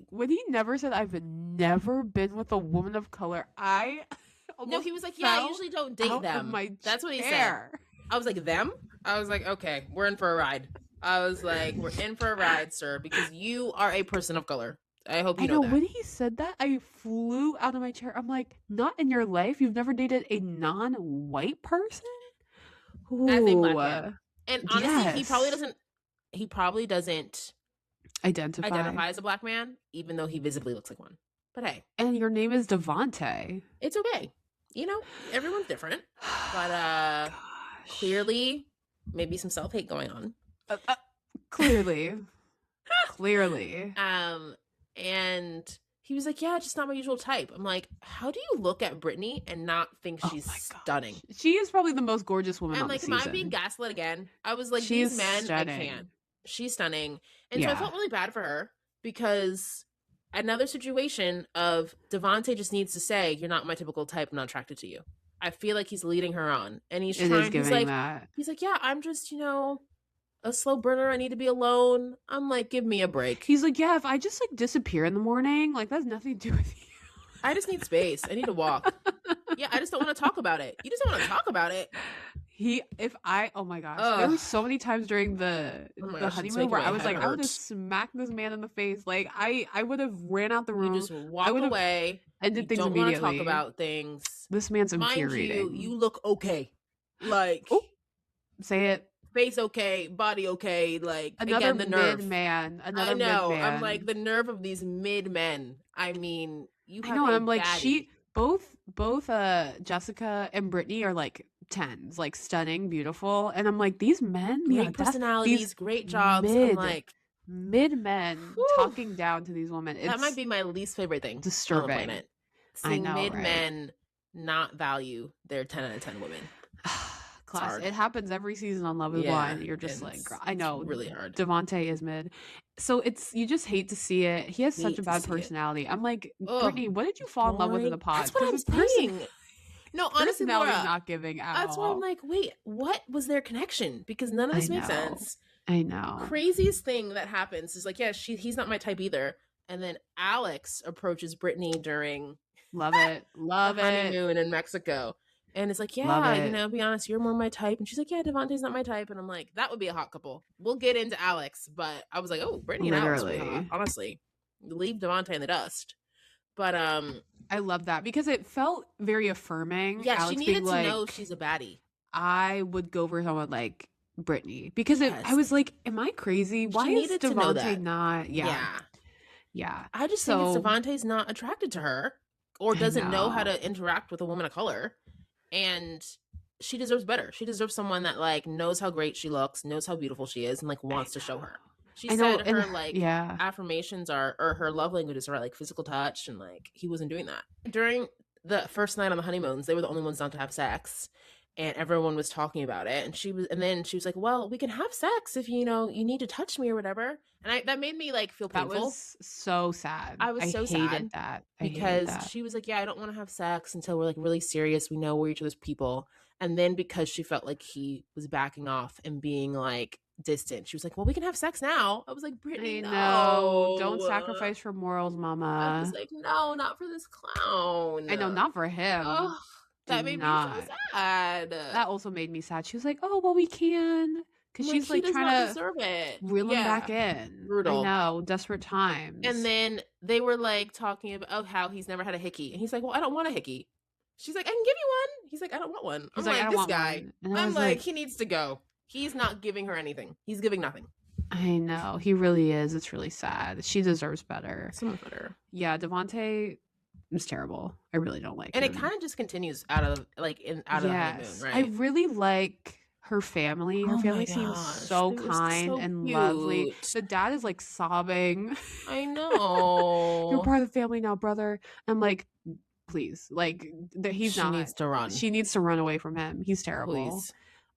when he never said I've never been with a woman of color, no, he was like, yeah, I usually don't date them. That's what he said. I was like, them? I was like, okay, we're in for a ride. I was like, we're in for a ride, sir, because you are a person of color. I hope you know that. When he said that, I flew out of my chair. I'm like, not in your life? You've never dated a non-white person? As a black man. And honestly, he probably doesn't identify as a black man, even though he visibly looks like one. But hey. And your name is Devontae. It's okay. Everyone's different. But clearly, maybe some self-hate going on. Clearly. Clearly. And he was like, yeah, just not my usual type. I'm like, how do you look at Brittany and not think she's stunning? She is probably the most gorgeous woman on the season. Am I being gaslit again? I was like, these men, stunning. I can't. She's stunning. And so I felt really bad for her because another situation of Devontae just needs to say, you're not my typical type, I'm not attracted to you. I feel like he's leading her on. And he's like, yeah, I'm just, a slow burner. I need to be alone. I'm like, give me a break. He's like, yeah, if I just disappear in the morning, that has nothing to do with you. I just need space. I need to walk. Yeah, I just don't want to talk about it. You just don't want to talk about it. Oh my gosh. There were so many times during the honeymoon where I was like, I would have smacked this man in the face. I would have ran out the room. You just walk away. Ended things immediately. Don't want to talk about things. This man's infuriating. Mind you look okay. Say it. Face okay, body okay, another again, the nerve. Mid-man. I know. Mid-man. I'm like, the nerve of these mid-men. I mean, I know, and I'm like, both Jessica and Brittany are 10s, stunning, beautiful, and I'm like, these men, great personalities, great jobs. I'm like, mid-men talking down to these women. That might be my least favorite thing. Disturbing. On the planet. Seeing mid-men not value their 10 out of 10 women. Class. It happens every season on Love is Blind. You're just I know, really hard. Devontae is mid, so you just hate to see it. He has such a bad personality. I'm like, Brittany, what did you fall in love with in the pod? That's what I'm saying. No, honestly, Laura, not giving out. That's why I'm like, wait, what was their connection? Because none of this makes sense. I know. Craziest thing that happens is he's not my type either. And then Alex approaches Brittany during love it honeymoon in Mexico. And it's like, yeah, be honest, you're more my type. And she's like, yeah, Devontae's not my type. And I'm like, that would be a hot couple. We'll get into Alex, but I was like, oh, Brittany and Alex would be hot, honestly. Leave Devontae in the dust. But I love that because it felt very affirming. Yeah, Alex she needed to like, know she's a baddie. I would go for someone like Brittany because I was like, am I crazy? Why is Devontae not? Yeah. I just think it's Devontae's not attracted to her or doesn't know how to interact with a woman of color. And she deserves better. She deserves someone that like knows how great she looks, knows how beautiful she is, and like wants to show her. She said her like affirmations or her love languages are like physical touch, and like he wasn't doing that. During the first night on the honeymoons, they were the only ones not to have sex, and everyone was talking about it. And then she was like, "Well, we can have sex if you need to touch me or whatever." And that made me like feel painful. That was so sad. I was so hated sad that because she was like, "Yeah, I don't want to have sex until we're like really serious. We know we're each other's people." And then because she felt like he was backing off and being like distant, she was like, "Well, we can have sex now." I was like, "Brittany, no, don't sacrifice for morals, mama." I was like, "No, not for this clown." I know, not for him. Ugh, that made me so sad. That also made me sad. She was like, "Oh, well, we can." Because she's like trying to reel him back in. Brutal. I know, desperate times. And then they were like talking about how he's never had a hickey. And he's like, "Well, I don't want a hickey." She's like, "I can give you one." He's like, "I don't want one." He's I'm like, "I don't want guy." One. I'm like, he needs to go. He's not giving her anything. He's giving nothing. I know. He really is. It's really sad. She deserves better. So much better. Yeah, Devontae is terrible. I really don't like him. And it kind of just continues out of the honeymoon, right? I really like her family. Her family seems so kind and lovely. The dad is like sobbing. I know. You're part of the family now, brother. I'm like, please. Like, he's not. She needs to run. She needs to run away from him. He's terrible.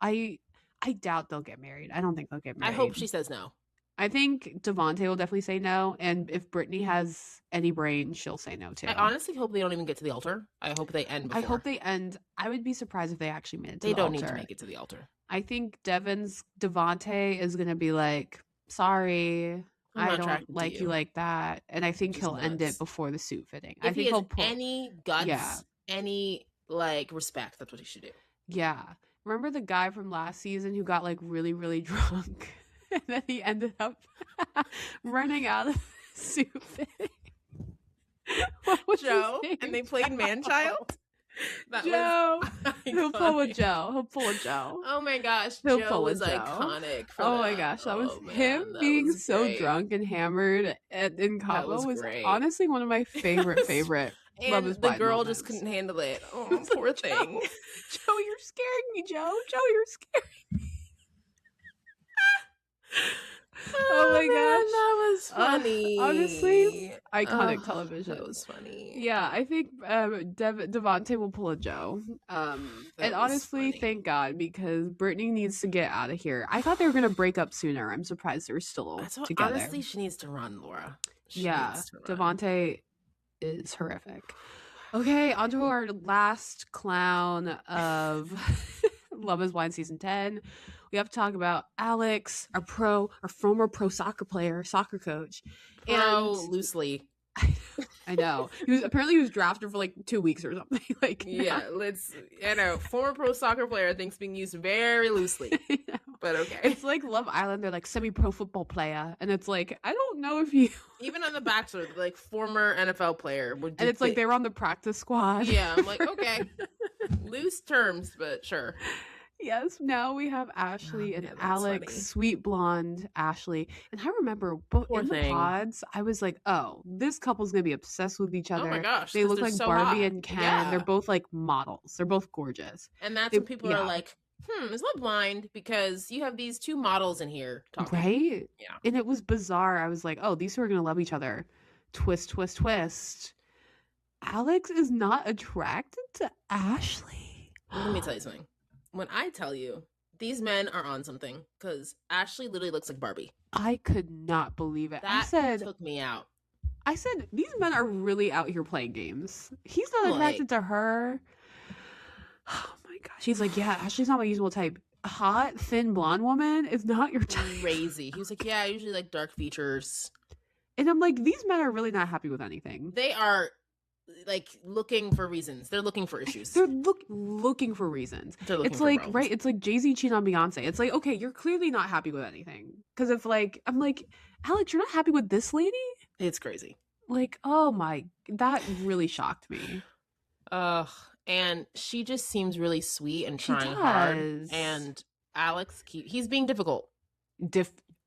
Please. I doubt they'll get married. I don't think they'll get married. I hope she says no. I think Devontae will definitely say no. And if Brittany has any brain, she'll say no too. I honestly hope they don't even get to the altar. I hope they end before. I hope they end. I would be surprised if they actually made it to the altar. They don't need to make it to the altar. I think Devontae is going to be like, sorry, I don't like you like that. And I think he'll end it before the suit fitting. If I think he has he'll pull any guts, any like respect, that's what he should do. Yeah. Remember the guy from last season who got like really, really drunk? And then he ended up running out of the suit fitting. Joe? And they played Man-Child? Joe. He'll pull a Joe. Oh my gosh. Joe was iconic. Oh my gosh. That was him being so drunk and hammered in Cabo was honestly one of my favorite And Love is the Blind girl moments. just couldn't handle it. Oh, poor thing. Joe, you're scaring me, Joe. You're scaring me. Oh my gosh. That was funny. Honestly, iconic television. That was funny. Yeah, I think Devontae will pull a Joe. And honestly, thank God, because Brittany needs to get out of here. I thought they were going to break up sooner. I'm surprised they were still together. Honestly, she needs to run, Laura. Devontae is horrific. Okay, on to our last clown of Love is Blind season 10. We have to talk about Alex, our former pro soccer player, soccer coach. Loosely. I know. He was drafted for like 2 weeks or something. Like, former pro soccer player thinks being used very loosely. But okay. It's like Love Island, they're like semi-pro football player. And it's like, I don't know if you... Even on The Bachelor, like former NFL player. And it's like they were on the practice squad. Yeah, I'm like, okay. Loose terms, but sure. Yes, now we have Ashley and Alex, funny. Sweet blonde Ashley. And I remember in the pods, I was like, oh, this couple's going to be obsessed with each other. Oh my gosh. They look like so Barbie hot. and Ken. Yeah. They're both like models. They're both gorgeous. And that's when people are like, is Love Blind? Because you have these two models in here talking. Right? Yeah. And it was bizarre. I was like, oh, these two are going to love each other. Twist, twist, twist. Alex is not attracted to Ashley. Let me tell you something. When I tell you, these men are on something, because Ashley literally looks like Barbie. I could not believe it. That took me out. I said, these men are really out here playing games. He's not attracted to her. Oh my gosh. He's like, yeah, Ashley's not my usual type. Hot, thin, blonde woman is not your type. Crazy. He was like, yeah, I usually like dark features. And I'm like, these men are really not happy with anything. They are like looking for reasons. They're looking for issues. They're looking for reasons. It's like problems. right. It's like Jay-Z cheating on Beyonce. It's like, okay, you're clearly not happy with anything. Because if like I'm like, Alex, you're not happy with this lady? It's crazy. Like, oh my, that really shocked me. And she just seems really sweet and trying hard. And Alex, he's being difficult.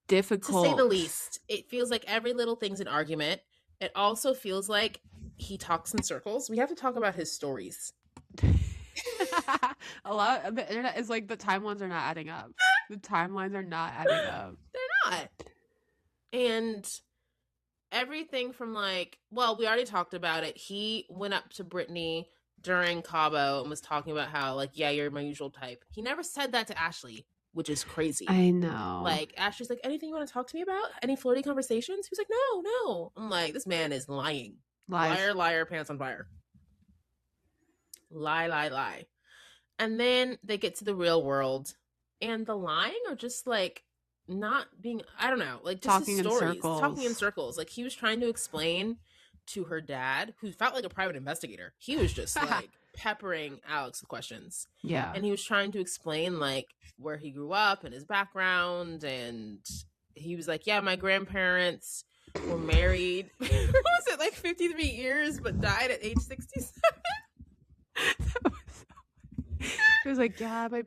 Difficult, to say the least. It feels like every little thing's an argument. It also feels like he talks in circles. We have to talk about his stories. A lot of the internet is like the timelines are not adding up. The timelines are not adding up. They're not. And everything from like, well, we already talked about it. He went up to Brittany during Cabo and was talking about how like, yeah, you're my usual type. He never said that to Ashley, which is crazy. I know. Like, Ashley's like, anything you want to talk to me about? Any flirty conversations? He was like, no. I'm like, this man is lying. Liar, pants on fire. Lie. And then they get to the real world, and the lying are just like not being, I don't know, like just talking in circles. Like he was trying to explain to her dad, who felt like a private investigator. He was just like peppering Alex with questions. Yeah. And he was trying to explain like where he grew up and his background. And he was like, yeah, my grandparents were married. What was it, like 53 years, but died at age 67? He was like, yeah, my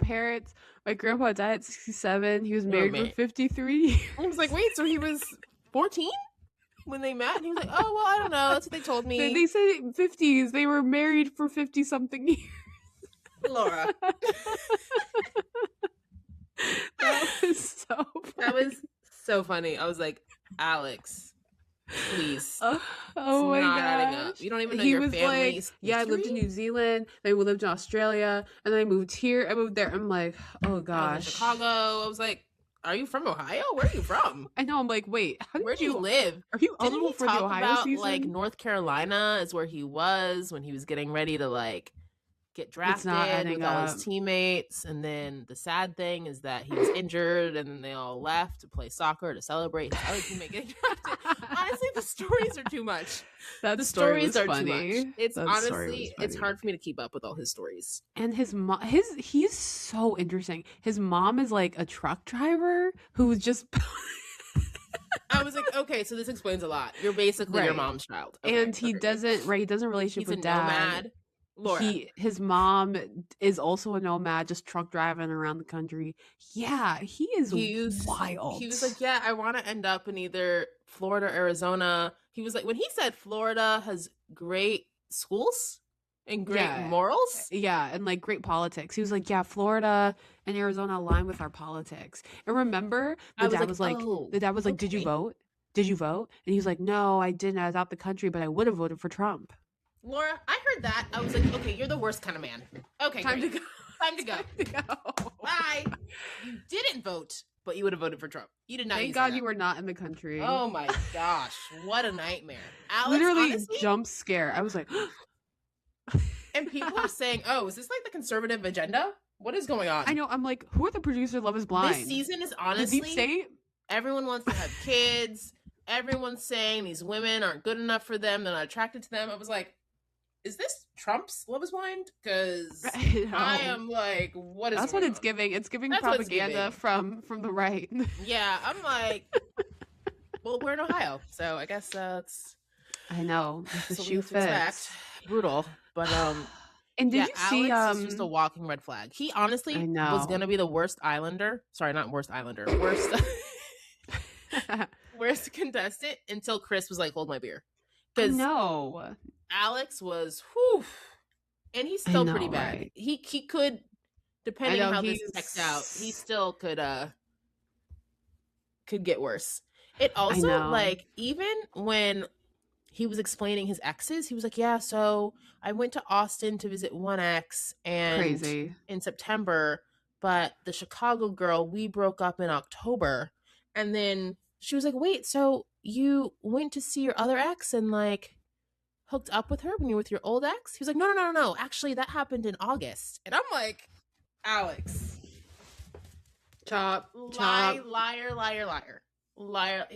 grandpa died at 67. He was married for 53 years. I was like, wait, so he was 14 when they met? And he was like, oh, well, I don't know. That's what they told me. They said 50s. They were married for 50-something years. Laura. That was so funny. I was like, Alex, please. Oh my gosh. You don't even know your family. Like, yeah, I lived in New Zealand. Then we lived in Australia. And then I moved here. I moved there. I'm like, oh gosh. I was in Chicago. I was like, are you from Ohio? Where are you from? I know. I'm like, wait, where do you live? Are you eligible for the Ohio season? Like North Carolina is where he was when he was getting ready to like get drafted with all his teammates. And then the sad thing is that he was injured, and then they all left to play soccer to celebrate his other teammate getting drafted. Honestly, the stories are too much. The stories are too much. It's honestly, it's hard for me to keep up with all his stories. And his mom, he's so interesting. His mom is like a truck driver who was just. I was like, okay, so this explains a lot. You're basically your mom's child. Okay, and he doesn't relationship with dad. Nomad. Laura. His mom is also a nomad, just truck driving around the country. Yeah, he's wild. He was like, yeah, I want to end up in either Florida or Arizona. He was like, when he said Florida has great schools and great morals. Yeah, and like great politics. He was like, yeah, Florida and Arizona align with our politics. And remember, the dad was like, did you vote? Did you vote? And he was like, no, I didn't. I was out the country, but I would have voted for Trump. Laura, I heard that. I was like, okay, you're the worst kind of man. Okay, Time to go. Bye. You didn't vote, but you would have voted for Trump. You did not. Thank God you were not in the country. Oh my gosh, what a nightmare! Alex, literally jump scare. I was like, and people are saying, "Oh, is this like the conservative agenda? What is going on?" I know. I'm like, who are the producers of Love Is Blind? This season is honestly the deep state. Everyone wants to have kids. Everyone's saying these women aren't good enough for them. They're not attracted to them. I was like, is this Trump's Love Is Blind? Because I am like, what is that's what it's giving. It's giving propaganda from the right. Yeah, I'm like, well, we're in Ohio, so I guess that's. I know the shoe fits. Brutal, but And did you see? Alex is just a walking red flag. He honestly was gonna be the worst Islander. Sorry, not worst Islander. Worst. Worst contestant until Chris was like, hold my beer. Because no. Alex was, whew, and he's still pretty bad. Right? He could, depending on how this checks out, he still could get worse. It also, like, even when he was explaining his exes, he was like, yeah, so I went to Austin to visit one ex in September, but the Chicago girl, we broke up in October. And then she was like, wait, so you went to see your other ex and like hooked up with her when you were with your old ex? He was like, no. Actually, that happened in August. And I'm like, Alex. Chop. Liar. Like,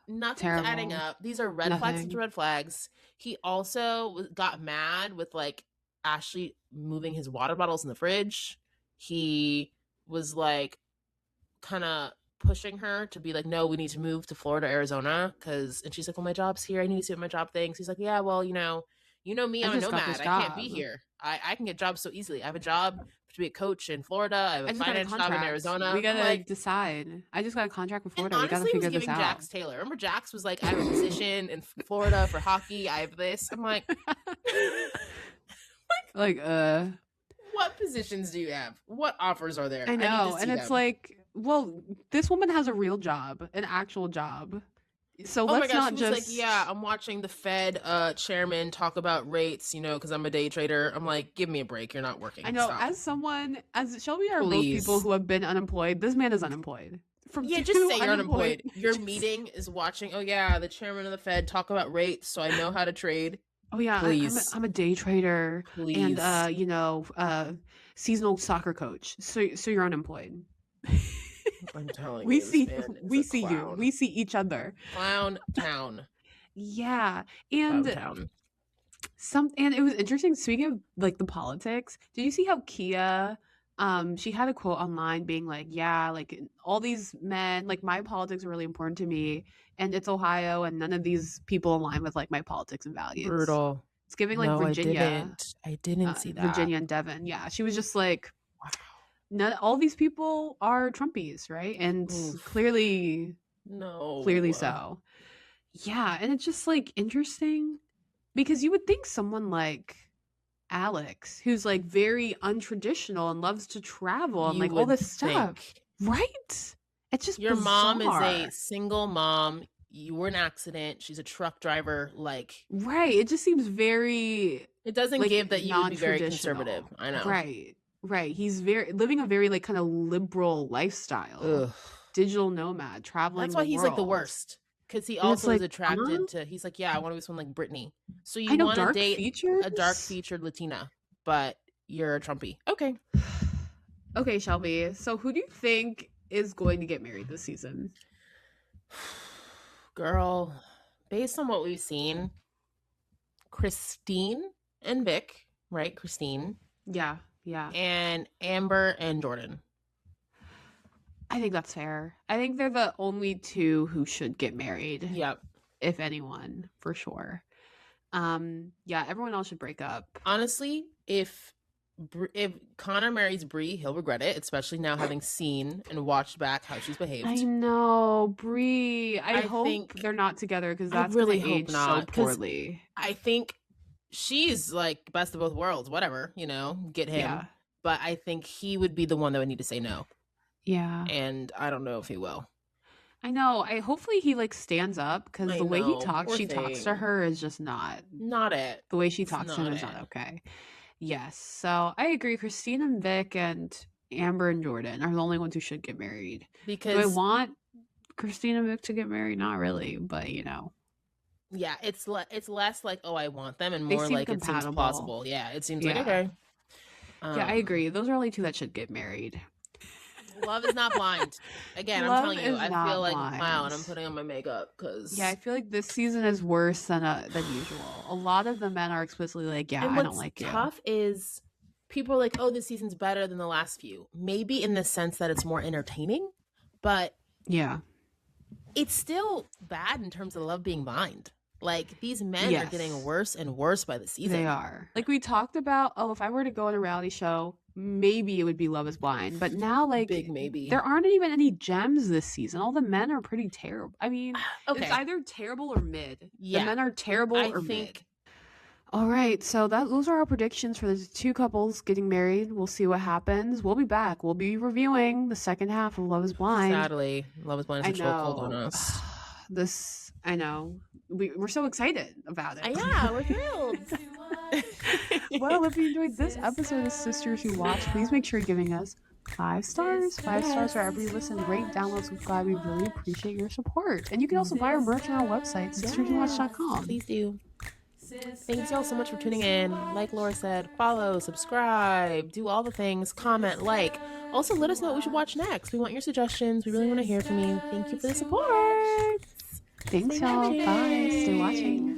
Nothing's adding up. These are red flags into red flags. He also got mad with like Ashley moving his water bottles in the fridge. He was like kind of pushing her to be like, no, we need to move to Florida, Arizona, and she's like, well, my job's here. I need to see what my job thinks. He's like, yeah, well, you know me, I'm a nomad. I can't be here. I can get jobs so easily. I have a job to be a coach in Florida. I have a finance job in Arizona. We gotta decide. I just got a contract in Florida. We gotta figure this out. Jax Taylor. Remember, Jax was like, I have a position in Florida for hockey. I have this. I'm like, what positions do you have? What offers are there? I know, and it's like, well, this woman has a real job, an actual job. So let's not just like, yeah, I'm watching the Fed chairman talk about rates, because I'm a day trader. I'm like, give me a break. You're not working. I know. Stop. As Shelby are both people who have been unemployed. This man is unemployed. Just say you're unemployed. Your meeting is watching. Oh yeah, the chairman of the Fed talk about rates, so I know how to trade. Oh yeah, please. I'm a day trader. Please. And seasonal soccer coach. So you're unemployed. I'm telling we you, see you. We see each other. Clown town. Yeah, and and it was interesting. Speaking of like the politics, did you see how Keya? She had a quote online being like, "Yeah, like all these men, like my politics are really important to me, and it's Ohio, and none of these people align with like my politics and values." Brutal. It's giving like Virginia. I didn't see that. Virginia and Devon. Yeah, she was just like, all these people are Trumpies, right? And clearly so. Yeah, and it's just like interesting because you would think someone like Alex, who's like very untraditional and loves to travel and like all this stuff, right? It's just your bizarre. Mom is a single mom. You were an accident. She's a truck driver. Like, right? It just seems very. It doesn't like, give that you would be very conservative. I know, right. He's living a very like kind of liberal lifestyle. Ugh. Digital nomad, traveling. That's why he's like the worst. Because he also is attracted to. He's like, yeah, I want to be someone like Britney. So you want to date a dark featured Latina, but you're a Trumpy. Okay. Okay, Shelby. So who do you think is going to get married this season? Girl, based on what we've seen, Christine and Vic, right? Christine. Yeah. And Amber and Jordan. I think that's fair. I think they're the only two who should get married. Yep. If anyone, for sure. Yeah, everyone else should break up. Honestly, if Connor marries Bree, he'll regret it, especially now having seen and watched back how she's behaved. I know, Bree. I hope they're not together because that's really age so poorly. I think she's like best of both worlds. Whatever, get him. Yeah. But I think he would be the one that would need to say no. Yeah. And I don't know if he will. I know. Hopefully he like stands up because the way he talks, talks to her is just not it. The way she talks to him is not okay. Yes. So I agree. Christine and Vic and Amber and Jordan are the only ones who should get married. Because do I want Christine and Vic to get married? Not really, but Yeah, it's less like, oh, I want them, and more like compatible. It seems plausible. Yeah, it seems like okay. Yeah, I agree. Those are only two that should get married. Love is not blind. Again, I'm telling you, I feel like a clown. I'm putting on my makeup because I feel like this season is worse than usual. A lot of the men are explicitly like, "Yeah, I don't like you." What's tough is people are like, "Oh, this season's better than the last few." Maybe in the sense that it's more entertaining, but yeah, it's still bad in terms of love being blind. Like these men are getting worse and worse by the season. They are. Like we talked about. Oh, if I were to go on a reality show, maybe it would be Love is Blind, but now like big maybe there aren't even any gems this season. All the men are pretty terrible. I mean, it's either terrible or mid. Yeah, the men are terrible or mid. All right, so those are our predictions for the two couples getting married. We'll see what happens. We'll be back. We'll be reviewing the second half of Love is Blind. Sadly, Love is Blind is a chokehold on us. I know. We're so excited about it. Yeah, we're thrilled. Well, if you enjoyed this episode of Sisters Who Watch, please make sure you're giving us 5 stars. 5 stars wherever you listen. Rate, download, subscribe. We really appreciate your support. And you can also buy our merch on our website, sisterswhowatch.com. Please do. Thanks y'all so much for tuning in. Like Laura said, follow, subscribe, do all the things, comment, like. Also, let us know what we should watch next. We want your suggestions. We really want to hear from you. Thank you for the support. Thanks, y'all. Bye. Stay watching.